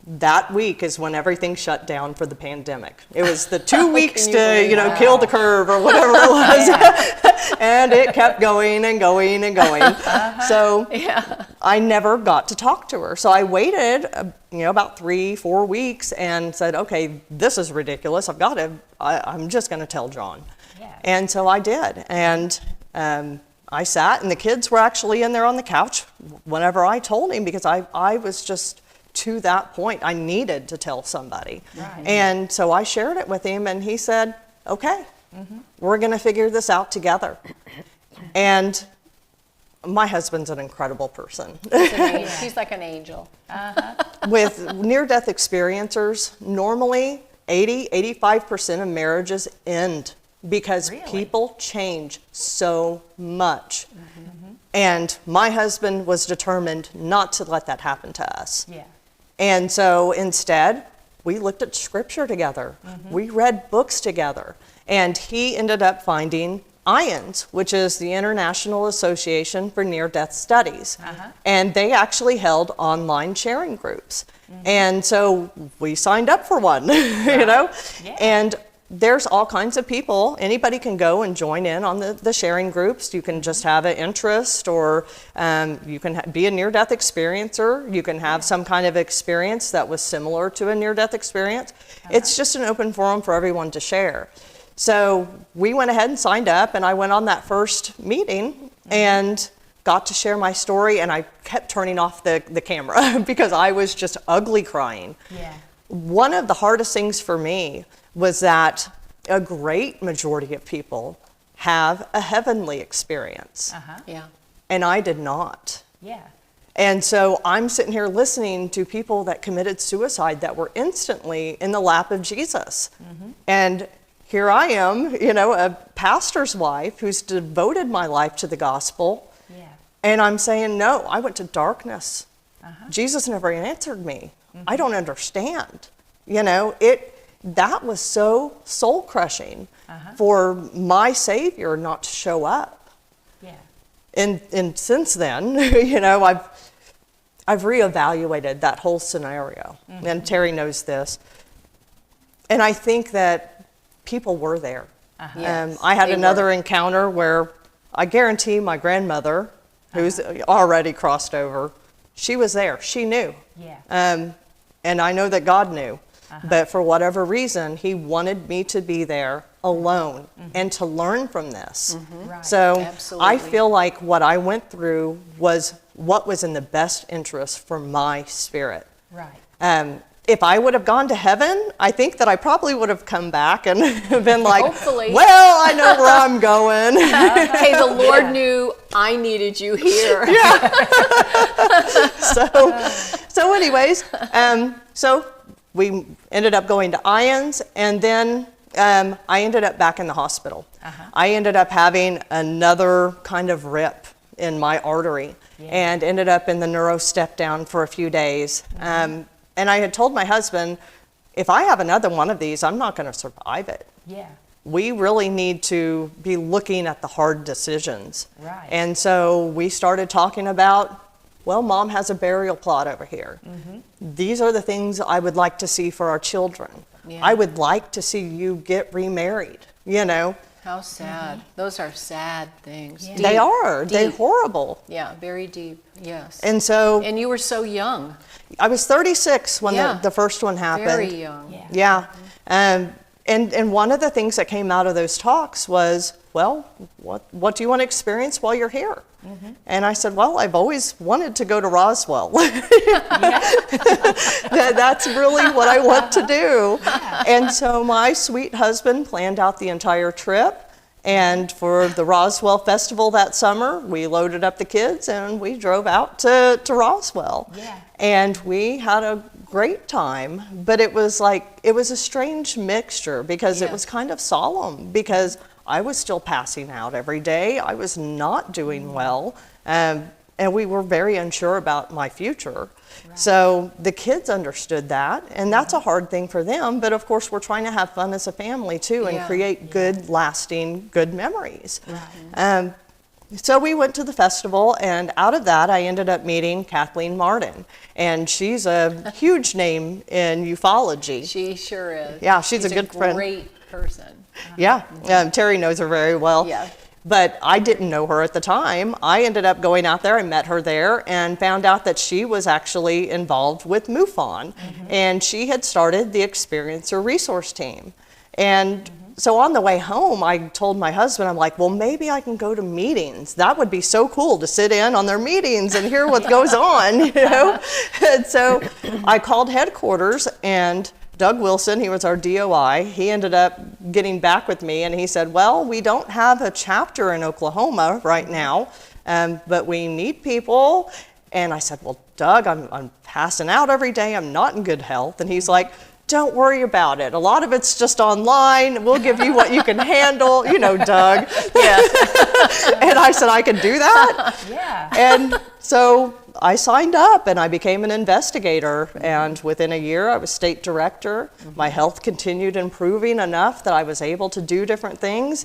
that week is when everything shut down for the pandemic. It was the 2 weeks you to, believe you know, that? kill the curve or whatever it was. And it kept going and going and going. So I never got to talk to her. So I waited, you know, about 3-4 weeks and said, okay, this is ridiculous. I'm just going to tell John. Yeah. And so I did. And I sat, and the kids were actually in there on the couch whenever I told him, because I was just to that point. I needed to tell somebody. Right. And so I shared it with him, and he said, okay, we're going to figure this out together. And my husband's an incredible person. She's like an angel. With near-death experiencers, normally 85% of marriages end because Really? people change so much. And my husband was determined not to let that happen to us. Yeah. And so instead, we looked at scripture together. We read books together. And he ended up finding IANS, which is the International Association for Near-Death Studies. And they actually held online sharing groups. And so we signed up for one, you know? Yeah. And there's all kinds of people. Anybody can go and join in on the sharing groups. You can just have an interest, or you can be a near-death experiencer. You can have some kind of experience that was similar to a near-death experience. It's just an open forum for everyone to share. So we went ahead and signed up, and I went on that first meeting and got to share my story, and I kept turning off the camera because I was just ugly crying. Yeah. One of the hardest things for me was that a great majority of people have a heavenly experience, Yeah. and I did not. Yeah. And so I'm sitting here listening to people that committed suicide that were instantly in the lap of Jesus. And here I am, you know, a pastor's wife who's devoted my life to the gospel. Yeah. And I'm saying, no, I went to darkness. Jesus never answered me. I don't understand. You know, that was so soul crushing for my Savior not to show up. Yeah. And since then, you know, I've reevaluated that whole scenario. And Terry knows this. And I think that people were there. Yes, I had they another were. encounter where I guarantee my grandmother, who's already crossed over, she was there. She knew. Yeah. And I know that God knew. But for whatever reason, he wanted me to be there alone and to learn from this. Right. So I Absolutely. feel like what I went through was what was in the best interest for my spirit. Right. if I would have gone to heaven, I think that I probably would have come back and been like, Hopefully. well, I know where I'm going. Hey, the Lord knew I needed you here. So anyways, so we ended up going to Ions, and then I ended up back in the hospital. I ended up having another kind of rip in my artery and ended up in the neuro step down for a few days. And I had told my husband, if I have another one of these, I'm not going to survive it. Yeah. We really need to be looking at the hard decisions. Right. And so we started talking about, well, Mom has a burial plot over here. These are the things I would like to see for our children. Yeah. I would like to see you get remarried, you know. How sad. Those are sad things. Deep, They are. They're deep. horrible. Yeah, very deep. Yes. And so And you were so young. I was 36 when Yeah. the first one happened. Very young. Yeah. Yeah. And one of the things that came out of those talks was, well, what do you want to experience while you're here? And I said, well, I've always wanted to go to Roswell. That's really what I want to do. And so my sweet husband planned out the entire trip. And for the Roswell Festival that summer, we loaded up the kids and we drove out to Roswell. Yeah. And we had a great time, but it was a strange mixture because it was kind of solemn because I was still passing out every day. I was not doing well. And we were very unsure about my future. Right. So the kids understood that, and that's a hard thing for them. But of course, we're trying to have fun as a family too and create good, lasting, good memories. Right. So we went to the festival, and out of that, I ended up meeting Kathleen Martin. And she's a huge name in ufology. She sure is. Yeah, she's a good friend. Great person. Yeah, Teri knows her very well. Yeah. But I didn't know her at the time. I ended up going out there and met her there and found out that she was actually involved with MUFON. And she had started the Experiencer Resource Team. And so on the way home, I told my husband, I'm like, well, maybe I can go to meetings. That would be so cool to sit in on their meetings and hear what goes on, you know? And so I called headquarters, and Doug Wilson, he was our DOI, he ended up getting back with me, and he said, well, we don't have a chapter in Oklahoma right now, but we need people. And I said, well, Doug, I'm passing out every day. I'm not in good health. And he's like, don't worry about it. A lot of it's just online. We'll give you what you can handle. You know, Doug. Yeah. And I said, I can do that? Yeah. And so I signed up and I became an investigator. And within a year, I was state director. My health continued improving enough that I was able to do different things.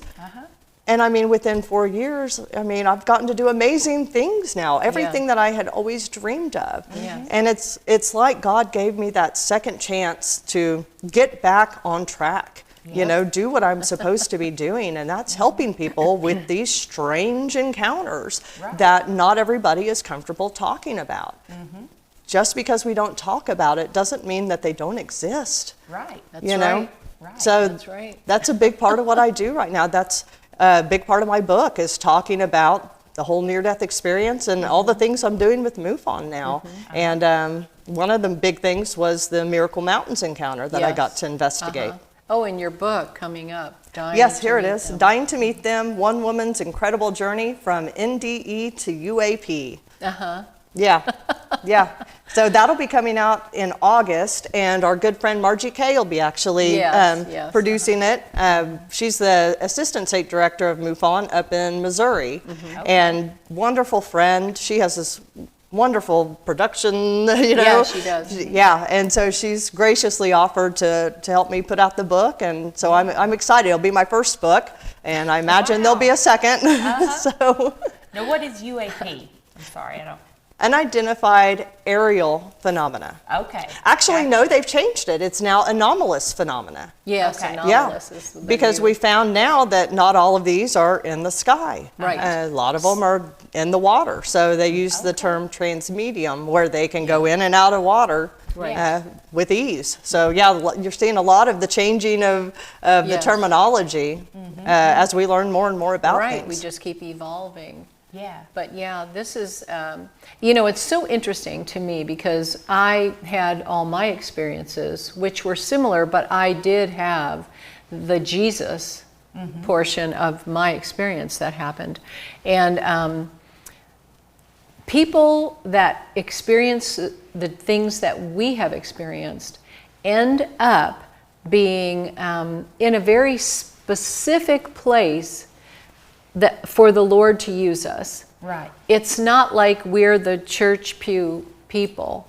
And I mean, within 4 years, I mean, I've gotten to do amazing things now. Everything that I had always dreamed of. Yeah. And it's like God gave me that second chance to get back on track. You know, do what I'm supposed to be doing, and that's helping people with these strange encounters that not everybody is comfortable talking about. Just because we don't talk about it doesn't mean that they don't exist. Right. That's You know? Right. So That's right. that's a big part of what I do right now. That's a big part of my book is talking about the whole near-death experience and all the things I'm doing with MUFON now. And one of the big things was the Miracle Mountains encounter that I got to investigate. Oh, and your book coming up. Dying Yes, to here it Meet is. Them. Dying to Meet Them, One Woman's Incredible Journey from NDE to UAP. Yeah, yeah. So that'll be coming out in August, and our good friend Margie Kay will be actually producing it. She's the assistant state director of MUFON up in Missouri, and wonderful friend. She has this wonderful production, you know. Yeah, she does. Yeah, and so she's graciously offered to help me put out the book, and so I'm excited. It'll be my first book, and I imagine there'll be a second. So. Now, what is UAP? I'm sorry, I don't. Unidentified aerial phenomena. Okay. Actually, no, they've changed it. It's now anomalous phenomena. Yes, Okay. anomalous is the Because new- we found now that not all of these are in the sky. Right. A lot of them are in the water. So they use the term transmedium, where they can go in and out of water Right. with ease. So yeah, you're seeing a lot of the changing of the Yes. terminology as we learn more and more about Right, we things. just keep evolving. Yeah. But yeah, this is, it's so interesting to me because I had all my experiences, which were similar, but I did have the Jesus portion of my experience that happened. And people that experience the things that we have experienced end up being in a very specific place that for the Lord to use us. Right. It's not like we're the church pew people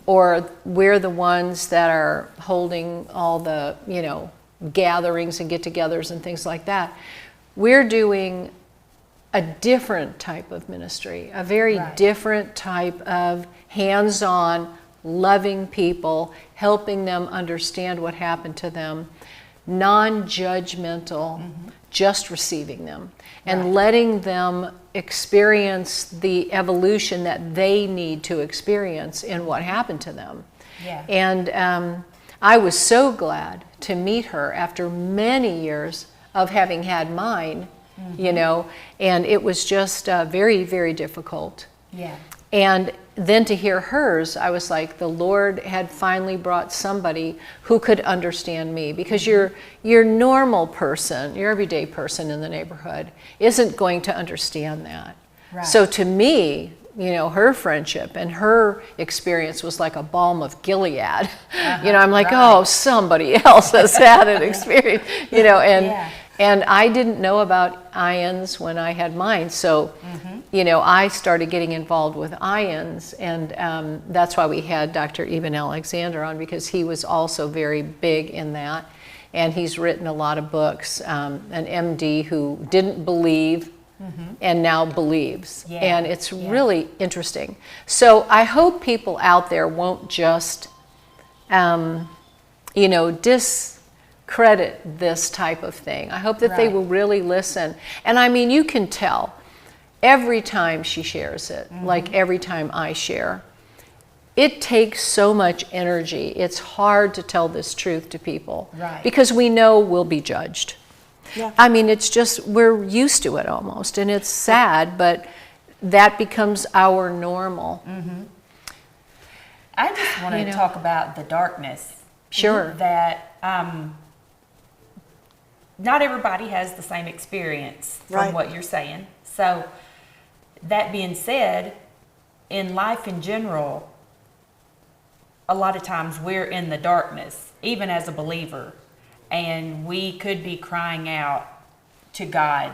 or we're the ones that are holding all the, gatherings and get-togethers and things like that. We're doing a different type of ministry, a very different type of hands-on, loving people, helping them understand what happened to them, non-judgmental, just receiving them and letting them experience the evolution that they need to experience in what happened to them. Yeah. And I was so glad to meet her after many years of having had mine, and it was just very, very difficult. Yeah. And then to hear hers, I was like, the Lord had finally brought somebody who could understand me, because your normal person, your everyday person in the neighborhood isn't going to understand that. Right. So to me, her friendship and her experience was like a balm of Gilead. I'm like, oh, somebody else has had an experience, and I didn't know about ions when I had mine. So, I started getting involved with ions, and that's why we had Dr. Eben Alexander on, because he was also very big in that. And he's written a lot of books, an MD who didn't believe and now believes. Yeah. And it's really interesting. So I hope people out there won't just, discredit this type of thing. I hope that they will really listen. And I mean, you can tell every time she shares it, like every time I share, it takes so much energy. It's hard to tell this truth to people because we know we'll be judged. Yeah. I mean, it's just, we're used to it almost, and it's sad, but that becomes our normal. I just want to talk about the darkness. Sure. That not everybody has the same experience from what you're saying. So that being said, in life in general, a lot of times we're in the darkness, even as a believer. And we could be crying out to God,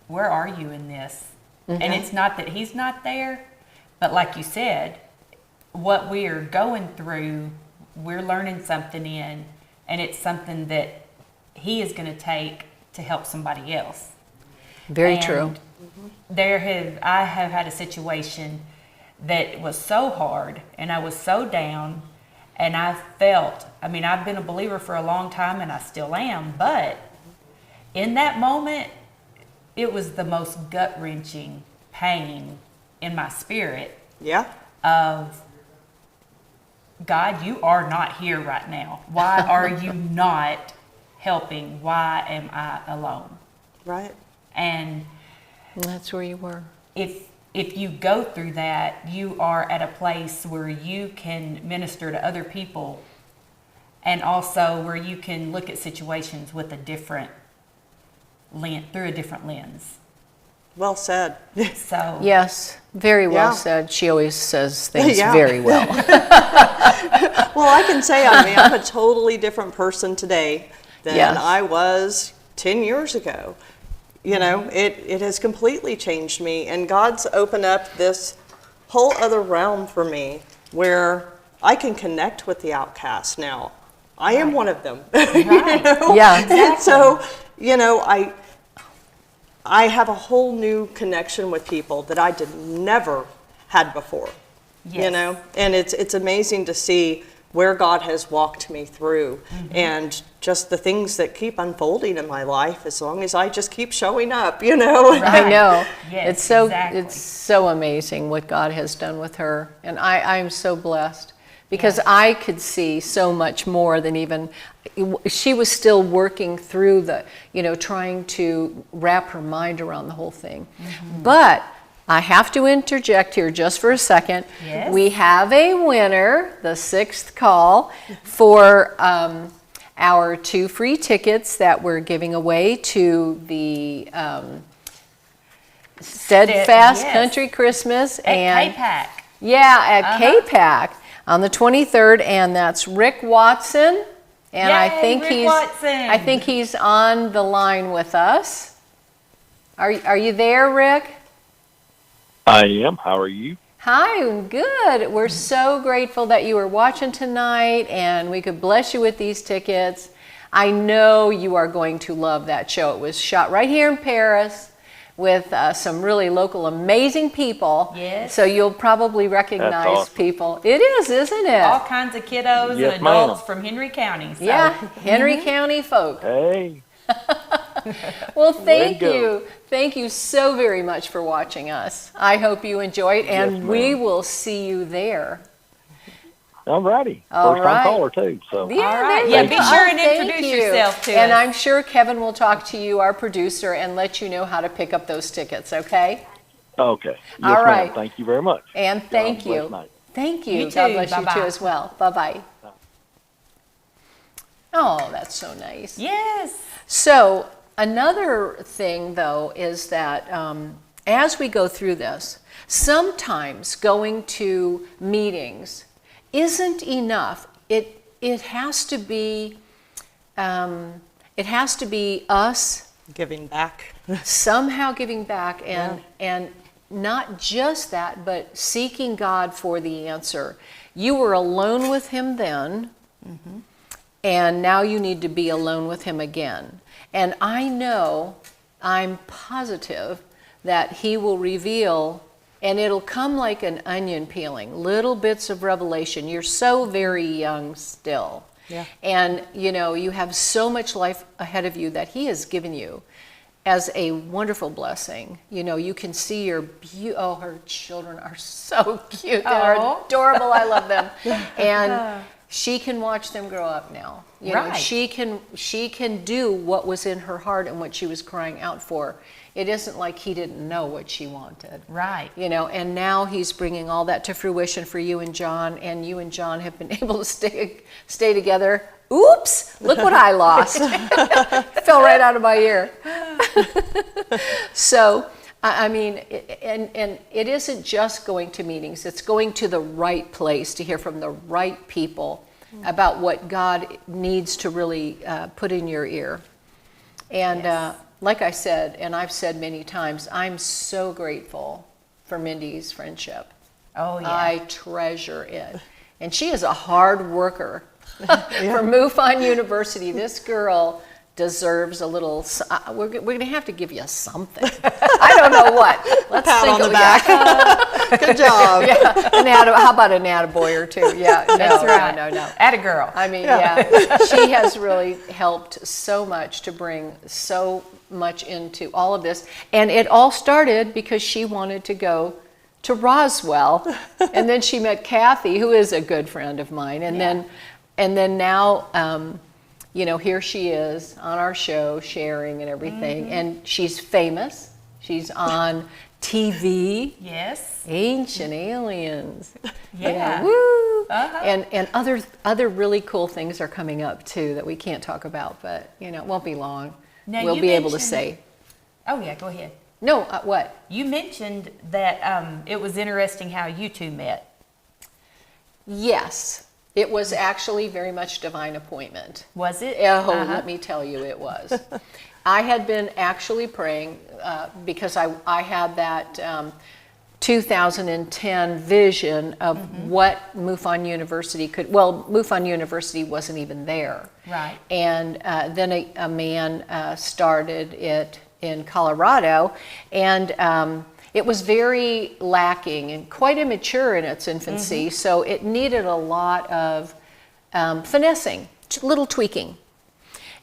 where are you in this? And it's not that he's not there, but like you said, what we are going through, we're learning something in, and it's something that he is going to take to help somebody else. Very true. I have had a situation that was so hard, and I was so down, and I felt, I've been a believer for a long time, and I still am, but in that moment, it was the most gut-wrenching pain in my spirit of, God, you are not here right now. Why are you not helping? Why am I alone? Right. And that's where you were. If you go through that, you are at a place where you can minister to other people, and also where you can look at situations with a different through a different lens. Well said. So yes, very well said. She always says things very well. Well, I can say, I'm a totally different person today than I was 10 years ago. It has completely changed me, and God's opened up this whole other realm for me where I can connect with the outcast now. I am one of them. Yeah, exactly. And so, I have a whole new connection with people that I never had before. Yes. And it's amazing to see where God has walked me through, and just the things that keep unfolding in my life as long as I just keep showing up, I know. Yes, it's so amazing what God has done with her, and I'm so blessed because I could see so much more than even, she was still working through the, trying to wrap her mind around the whole thing. But I have to interject here just for a second. Yes. We have a winner, the 6th call, for our 2 free tickets that we're giving away to the Steadfast Yes. Country Christmas. At and K-Pack. Yeah, at K-Pack on the 23rd, and that's Rick Watson. And I Yay, think Rick Watson. I think he's on the line with us. Are you there, Rick? I am. How are you? Hi, good. We're so grateful that you were watching tonight and we could bless you with these tickets. I know you are going to love that show. It was shot right here in Paris with some really local amazing people. Yes. So you'll probably recognize That's awesome. people. It is, isn't it? All kinds of kiddos Yes, and adults ma'am. from Henry County. So. Yeah, Henry County folk. Hey. Well, Way thank to go. you. Thank you so very much for watching us. I hope you enjoyed, and Yes, we ma'am. will see you there. I'm ready. All First right. time caller too. So Yeah, All right. there Yeah, you be go. sure and Thank introduce you. yourself to And us. I'm sure Kevin will talk to you, our producer, and let you know how to pick up those tickets, okay? okay. Yes, All ma'am. right. Thank you very much. And thank Y'all have a you. blessed night. Thank you. You God too. bless you Bye-bye. too as well. Bye-bye. Oh, that's so nice. Yes. So another thing, though, is that as we go through this, sometimes going to meetings isn't enough. It has to be us Giving back. somehow giving back, and not just that, but seeking God for the answer. You were alone with Him then, and now you need to be alone with Him again. And I'm positive that He will reveal, and it'll come like an onion peeling, little bits of revelation. You're so very young still. Yeah. And you have so much life ahead of you that He has given you as a wonderful blessing. You can see her children are so cute. They're Aw. adorable. I love them. And she can watch them grow up now. Right. She can do what was in her heart and what she was crying out for. It isn't like He didn't know what she wanted. Right. And now He's bringing all that to fruition for you and John, and you and John have been able to stay together. Oops, look what I lost. Fell right out of my ear. So, I mean, and it isn't just going to meetings, it's going to the right place to hear from the right people about what God needs to really put in your ear. And like I said, and I've said many times, I'm so grateful for Mindy's friendship. Oh, yeah. I treasure it. And she is a hard worker. For MUFON University, this girl deserves a little, we're going to have to give you something. I don't know what. Let's Pat think on the of back. Good job. Yeah, how about an attaboy or two? Yeah, That's right. No. Atta girl. I mean, yeah, she has really helped so much to bring so much into all of this. And it all started because she wanted to go to Roswell. And then she met Kathy, who is a good friend of mine. And then now, here she is on our show sharing and everything. And she's famous. She's on TV. Yes. Ancient Aliens. Yeah. Woo! Uh-huh. And other really cool things are coming up too that we can't talk about, but it won't be long. Now, We'll you be able to mentioned- say. Oh, yeah, go ahead. No, what? You mentioned that it was interesting how you two met. Yes. It was actually very much divine appointment. Was it? Oh, Uh-huh. let me tell you, it was. I had been actually praying because I had that 2010 vision of what MUFON University could. Well, MUFON University wasn't even there. Right. And then a man started it in Colorado, and it was very lacking and quite immature in its infancy, so it needed a lot of finessing, little tweaking.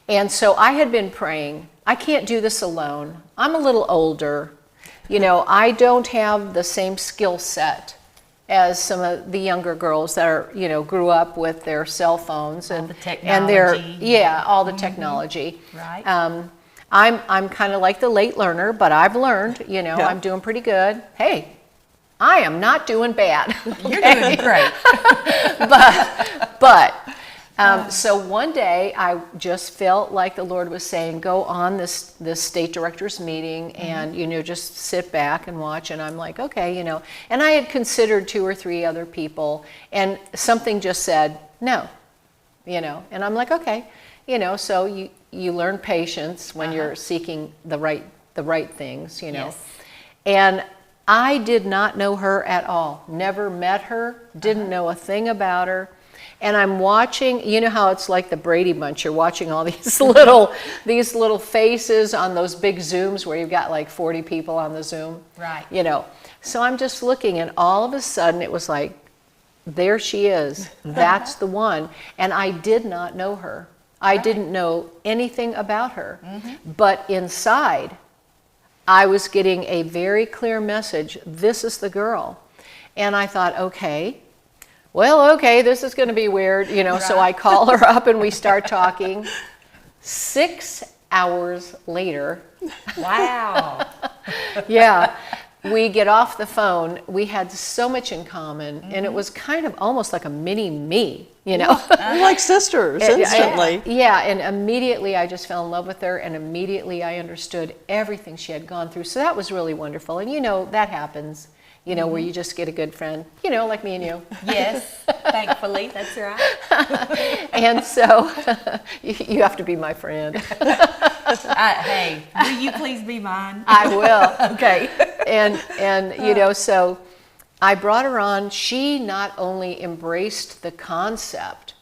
And so I had been praying, I can't do this alone. I'm a little older. I don't have the same skill set as some of the younger girls that are, grew up with their cell phones All the and their technology. all the technology. Right. I'm kind of like the late learner, but I've learned, I'm doing pretty good. Hey, I am not doing bad. You're doing great. But so one day I just felt like the Lord was saying, go on this state director's meeting and, just sit back and watch. And I'm like, okay, and I had considered 2 or 3 other people, and something just said, no, and I'm like, okay, so you learn patience when you're seeking the right things, Yes. And I did not know her at all. Never met her, didn't know a thing about her. And I'm watching, how it's like the Brady Bunch. You're watching all these little faces on those big Zooms where you've got like 40 people on the Zoom. Right. So I'm just looking, and all of a sudden it was like, there she is. That's the one. And I did not know her. I didn't know anything about her. But inside, I was getting a very clear message. This is the girl. And I thought, okay, this is going to be weird, so I call her up and we start talking. 6 hours later. Wow. Yeah. We get off the phone. We had so much in common, and it was kind of almost like a mini me, We're like sisters instantly. Yeah, and immediately I just fell in love with her, and immediately I understood everything she had gone through. So that was really wonderful. And that happens, where you just get a good friend, like me and you. Yes, thankfully, that's right. And so you have to be my friend. Hey, will you please be mine? I will. Okay. And so I brought her on. She not only embraced the concept,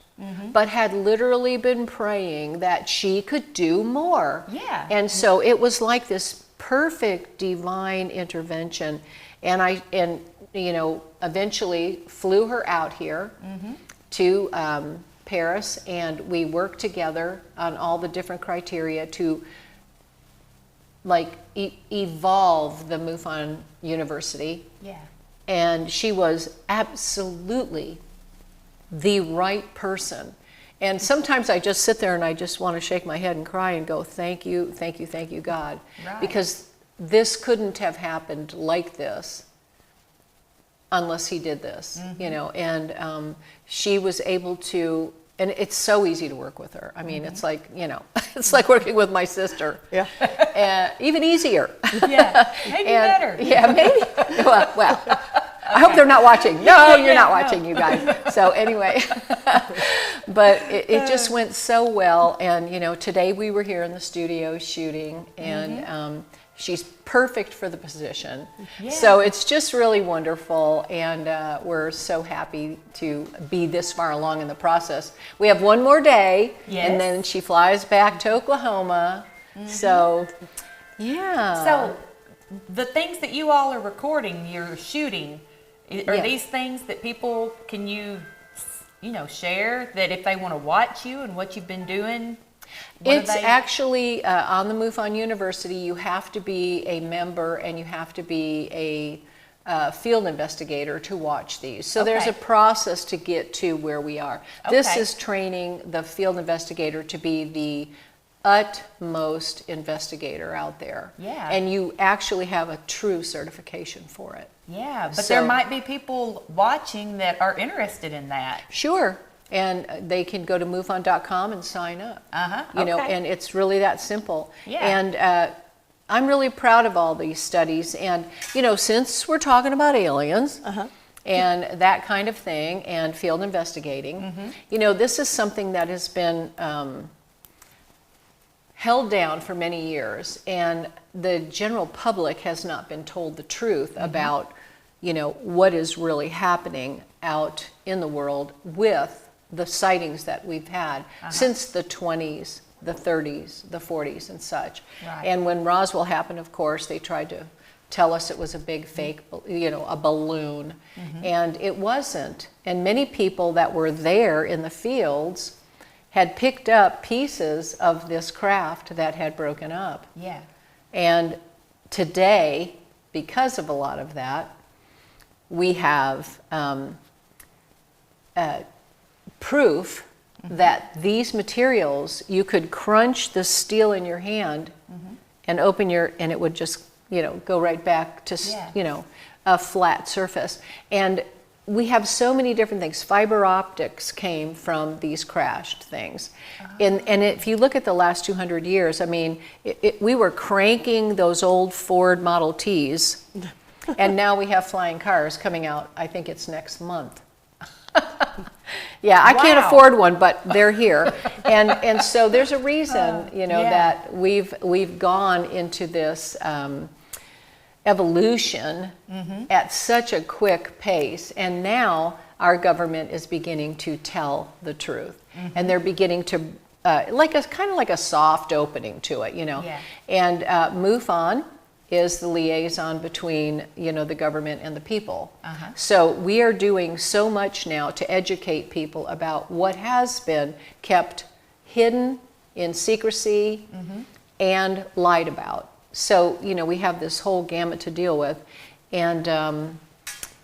but had literally been praying that she could do more. Yeah. And so it was like this perfect divine intervention. And I eventually flew her out here to Paris, and we worked together on all the different criteria to evolve the MUFON University. Yeah. And she was absolutely the right person. And sometimes I just sit there and I just want to shake my head and cry and go, thank you, God. Right. Because this couldn't have happened like this unless he did this, and she was able to, and it's so easy to work with her. I mean, it's like, it's like working with my sister. Yeah. Even easier. Yeah, maybe better. Yeah, maybe. Well, I hope they're not watching. No, you're not watching, you guys. So anyway, but it just went so well. And, today we were here in the studio shooting, and she's perfect for the position. Yeah. So it's just really wonderful, and we're so happy to be this far along in the process. We have one more day, and then she flies back to Oklahoma. So, yeah. So the things that you all are recording, you're shooting, are these things that people can share, that if they want to watch you and what you've been doing? It's actually on the MUFON University. You have to be a member and you have to be a field investigator to watch these. So there's a process to get to where we are. This is training the field investigator to be the utmost investigator out there. Yeah. And you actually have a true certification for it. Yeah, but there might be people watching that are interested in that. Sure. And they can go to MUFON.com and sign up. And it's really that simple. Yeah. And I'm really proud of all these studies. And, since we're talking about aliens and that kind of thing and field investigating, this is something that has been held down for many years. And the general public has not been told the truth about, what is really happening out in the world with the sightings that we've had since the 20s, the 30s, the 40s and such. Right. And when Roswell happened, of course, they tried to tell us it was a big fake, a balloon. And it wasn't. And many people that were there in the fields had picked up pieces of this craft that had broken up. Yeah. And today, because of a lot of that, we have proof that these materials, you could crunch the steel in your hand and open and it would just, go right back to, a flat surface. And we have so many different things. Fiber optics came from these crashed things. And if you look at the last 200 years, I mean, we were cranking those old Ford Model Ts, and now we have flying cars coming out, I think it's next month. Yeah, I can't afford one, but they're here. And so there's a reason, that we've gone into this evolution at such a quick pace, and now our government is beginning to tell the truth, and they're beginning to kind of like a soft opening to it, And MUFON is the liaison between the government and the people. So we are doing so much now to educate people about what has been kept hidden in secrecy and lied about. So we have this whole gamut to deal with, and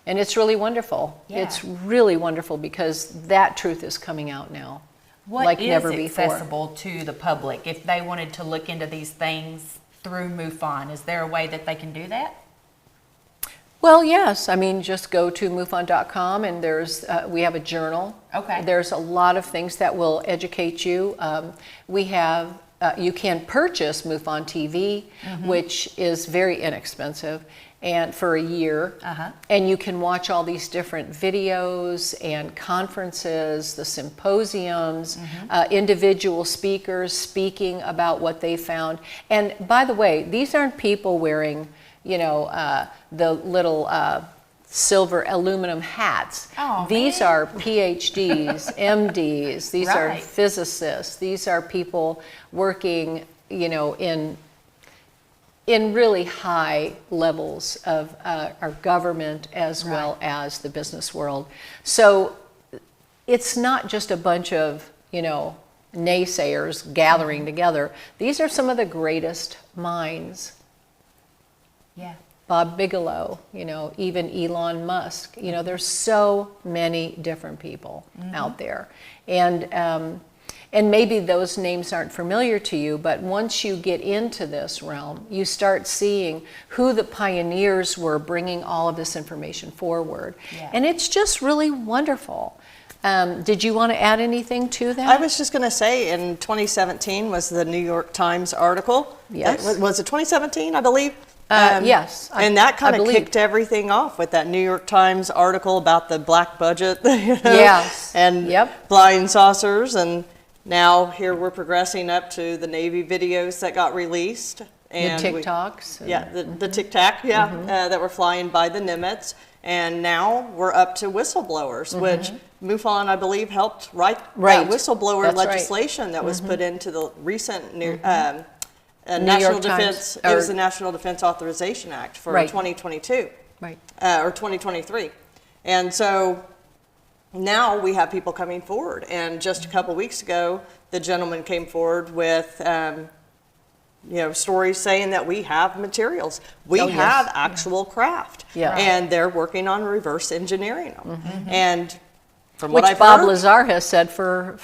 it's really wonderful. Yeah. It's really wonderful because that truth is coming out now. What like is never before. accessible to the public if they wanted to look into these things through MUFON? Is there a way that they can do that? Well, yes. I mean, just go to MUFON.com, and we have a journal. Okay. There's a lot of things that will educate you. We have you can purchase MUFON TV, which is very inexpensive, and for a year, and you can watch all these different videos and conferences, the symposiums, individual speakers speaking about what they found. And by the way, these aren't people wearing, the little silver aluminum hats. Oh, these man. are PhDs, MDs, these are Right. physicists, these are people working, in really high levels of our government as well as the business world. So it's not just a bunch of, naysayers gathering together. These are some of the greatest minds. Yeah. Bob Bigelow, even Elon Musk. There's so many different people out there. And maybe those names aren't familiar to you, but once you get into this realm, you start seeing who the pioneers were bringing all of this information forward. Yeah. And it's just really wonderful. Did you want to add anything to that? I was just going to say, in 2017 was the New York Times article. Yes. Was it 2017, I believe? Yes. And that kind I of believe. kicked everything off with that New York Times article about the black budget, Yes. and Yep. flying saucers. And now here we're progressing up to the Navy videos that got released. And The TikToks. the Tic Tac, that were flying by the Nimitz. And now we're up to whistleblowers, which MUFON, I believe, helped write that whistleblower That's right. legislation that was put into the recent New National York Defense. Times, It was or- the National Defense Authorization Act for Right. 2022 Right. or 2023, and so now we have people coming forward. And just a couple weeks ago, the gentleman came forward with stories saying that we have materials, we Oh, yes. have actual craft, Yeah. and they're working on reverse engineering them. And from Which what I've Bob heard, Lazar has said for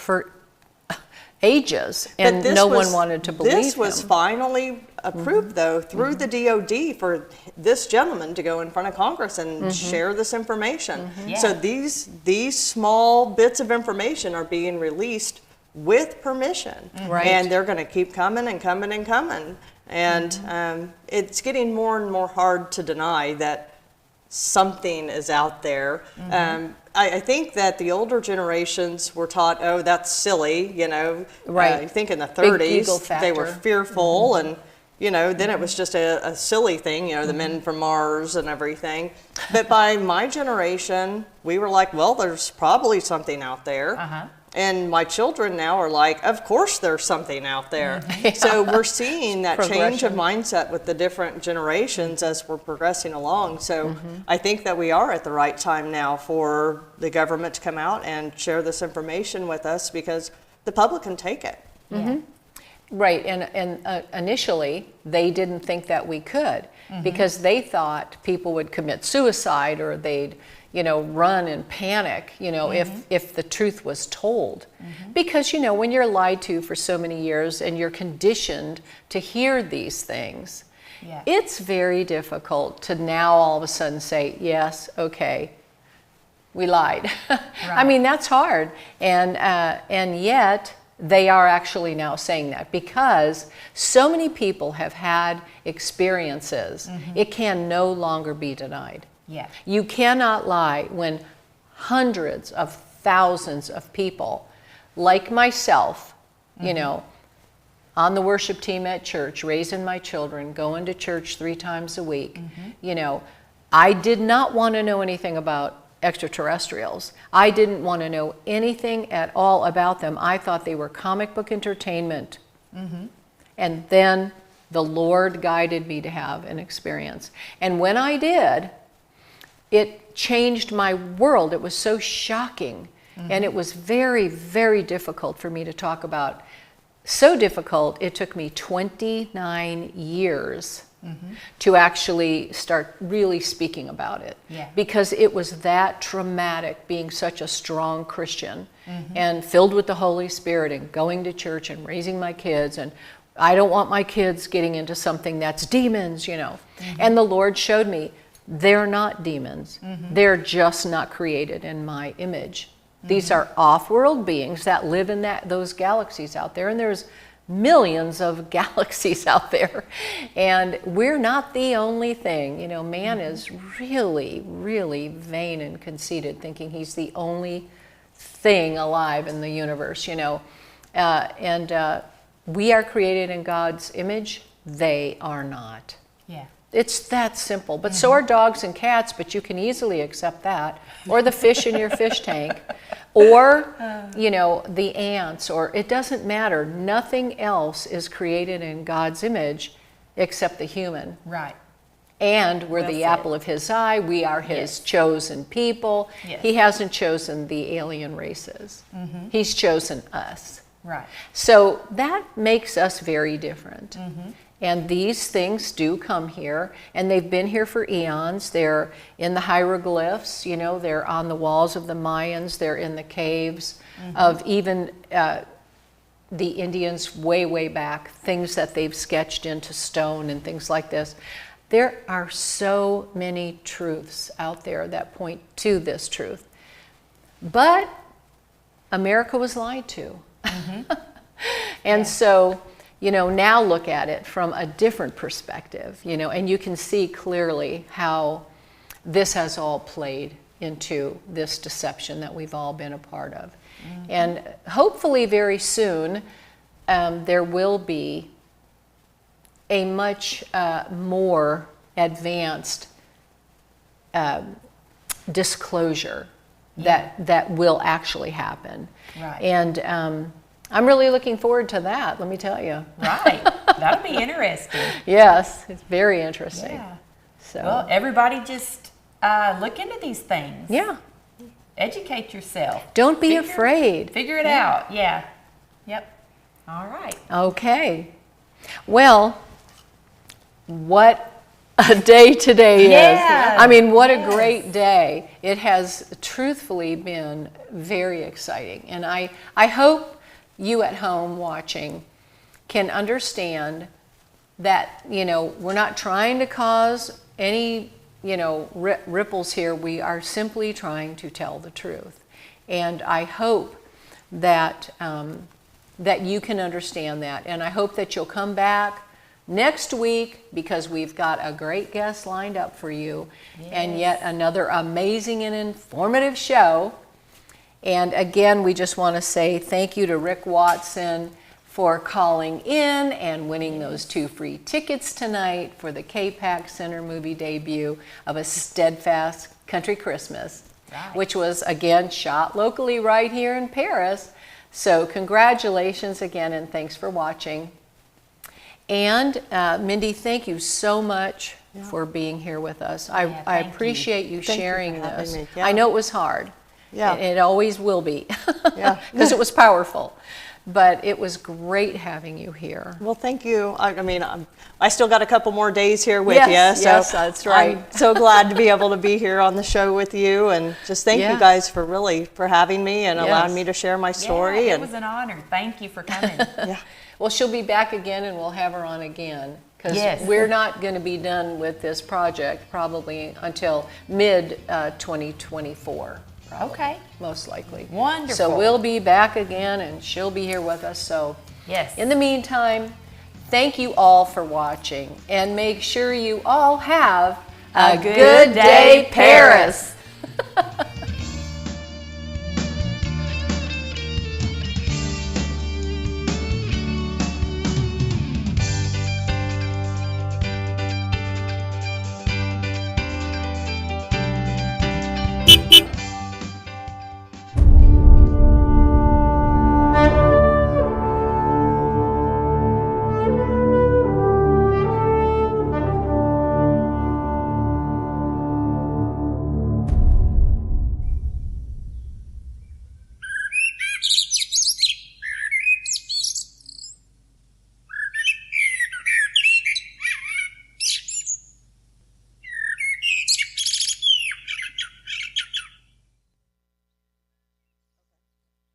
ages, but and this no was- one wanted to believe This was him. finally approved, though, through the DOD for this gentleman to go in front of Congress and share this information. So these small bits of information are being released with permission, Right. and they're going to keep coming and coming and coming. And it's getting more and more hard to deny that something is out there. I think that the older generations were taught, oh, that's silly, Right. I think in the Big ego 30s, they were factor. fearful, and, then it was just a silly thing, the men from Mars and everything. But by my generation, we were like, well, there's probably something out there. And my children now are like, of course there's something out there. So we're seeing that change of mindset with the different generations as we're progressing along. So I think that we are at the right time now for the government to come out and share this information with us, because the public can take it. Right, and initially they didn't think that we could because they thought people would commit suicide or they'd, run and panic, if the truth was told. Because, when you're lied to for so many years and you're conditioned to hear these things, it's very difficult to now all of a sudden say, yes, okay, we lied. Right. I mean, that's hard. And yet they are actually now saying that because so many people have had experiences, it can no longer be denied. Yeah. You cannot lie when hundreds of thousands of people, like myself, on the worship team at church, raising my children, going to church 3 times a week, I did not want to know anything about extraterrestrials. I didn't want to know anything at all about them. I thought they were comic book entertainment. And then the Lord guided me to have an experience. And when I did, it changed my world. It was so shocking. And it was very, very difficult for me to talk about. So difficult, it took me 29 years to actually start really speaking about it. Because it was that traumatic, being such a strong Christian and filled with the Holy Spirit and going to church and raising my kids, and I don't want my kids getting into something that's demons, And the Lord showed me they're not demons. They're just not created in my image. These are off-world beings that live in those galaxies out there, and there's millions of galaxies out there, and we're not the only thing. Man is really, really vain and conceited, thinking he's the only thing alive in the universe. And we are created in God's image. They are not. Yeah. It's that simple. But so are dogs and cats, but you can easily accept that. Or the fish in your fish tank. Or, the ants. Or it doesn't matter. Nothing else is created in God's image except the human. Right. And we're the apple of his eye. We are his chosen people. Yes. He hasn't chosen the alien races. He's chosen us. Right. So that makes us very different. And these things do come here, and they've been here for eons. They're in the hieroglyphs, they're on the walls of the Mayans, they're in the caves of even the Indians way, way back, things that they've sketched into stone and things like this. There are so many truths out there that point to this truth. But America was lied to. And so, now look at it from a different perspective, and you can see clearly how this has all played into this deception that we've all been a part of. And hopefully very soon, there will be a much more advanced disclosure that will actually happen. Right. And I'm really looking forward to that, let me tell you. Right. That'll be interesting. Yes, it's very interesting. Yeah. So. Well, everybody just look into these things. Yeah. Educate yourself. Don't be afraid. Figure it out. Yeah. Yep. All right. Okay. Well, what a day today is. Yeah. I mean, what a great day. It has truthfully been very exciting. And I hope you at home watching can understand that, we're not trying to cause any, ripples here. We are simply trying to tell the truth. And I hope that, that you can understand that. And I hope that you'll come back next week, because we've got a great guest lined up for you. Yes. And yet another amazing and informative show. And again, we just want to say thank you to Rick Watson for calling in and winning those 2 free tickets tonight for the K-Pac Center movie debut of A Steadfast Country Christmas, which was, again, shot locally right here in Paris. So congratulations again, and thanks for watching. And Mindy, thank you so much for being here with us. I appreciate you sharing this. I know it was hard. Yeah. It always will be. Yeah. Because it was powerful. But it was great having you here. Well, thank you. I mean, I still got a couple more days here with Yes, you. So yes, that's right. I'm so glad to be able to be here on the show with you, and just thank Yeah. you guys for having me and allowing Yes. me to share my story. Yeah, it and was an honor. Thank you for coming. yeah. Well, she'll be back again, and we'll have her on again. Because Yes. we're not going to be done with this project probably until mid-2024. Okay. Most likely. Wonderful. So we'll be back again, and she'll be here with us. So Yes. in the meantime, thank you all for watching, and make sure you all have A good day, Paris.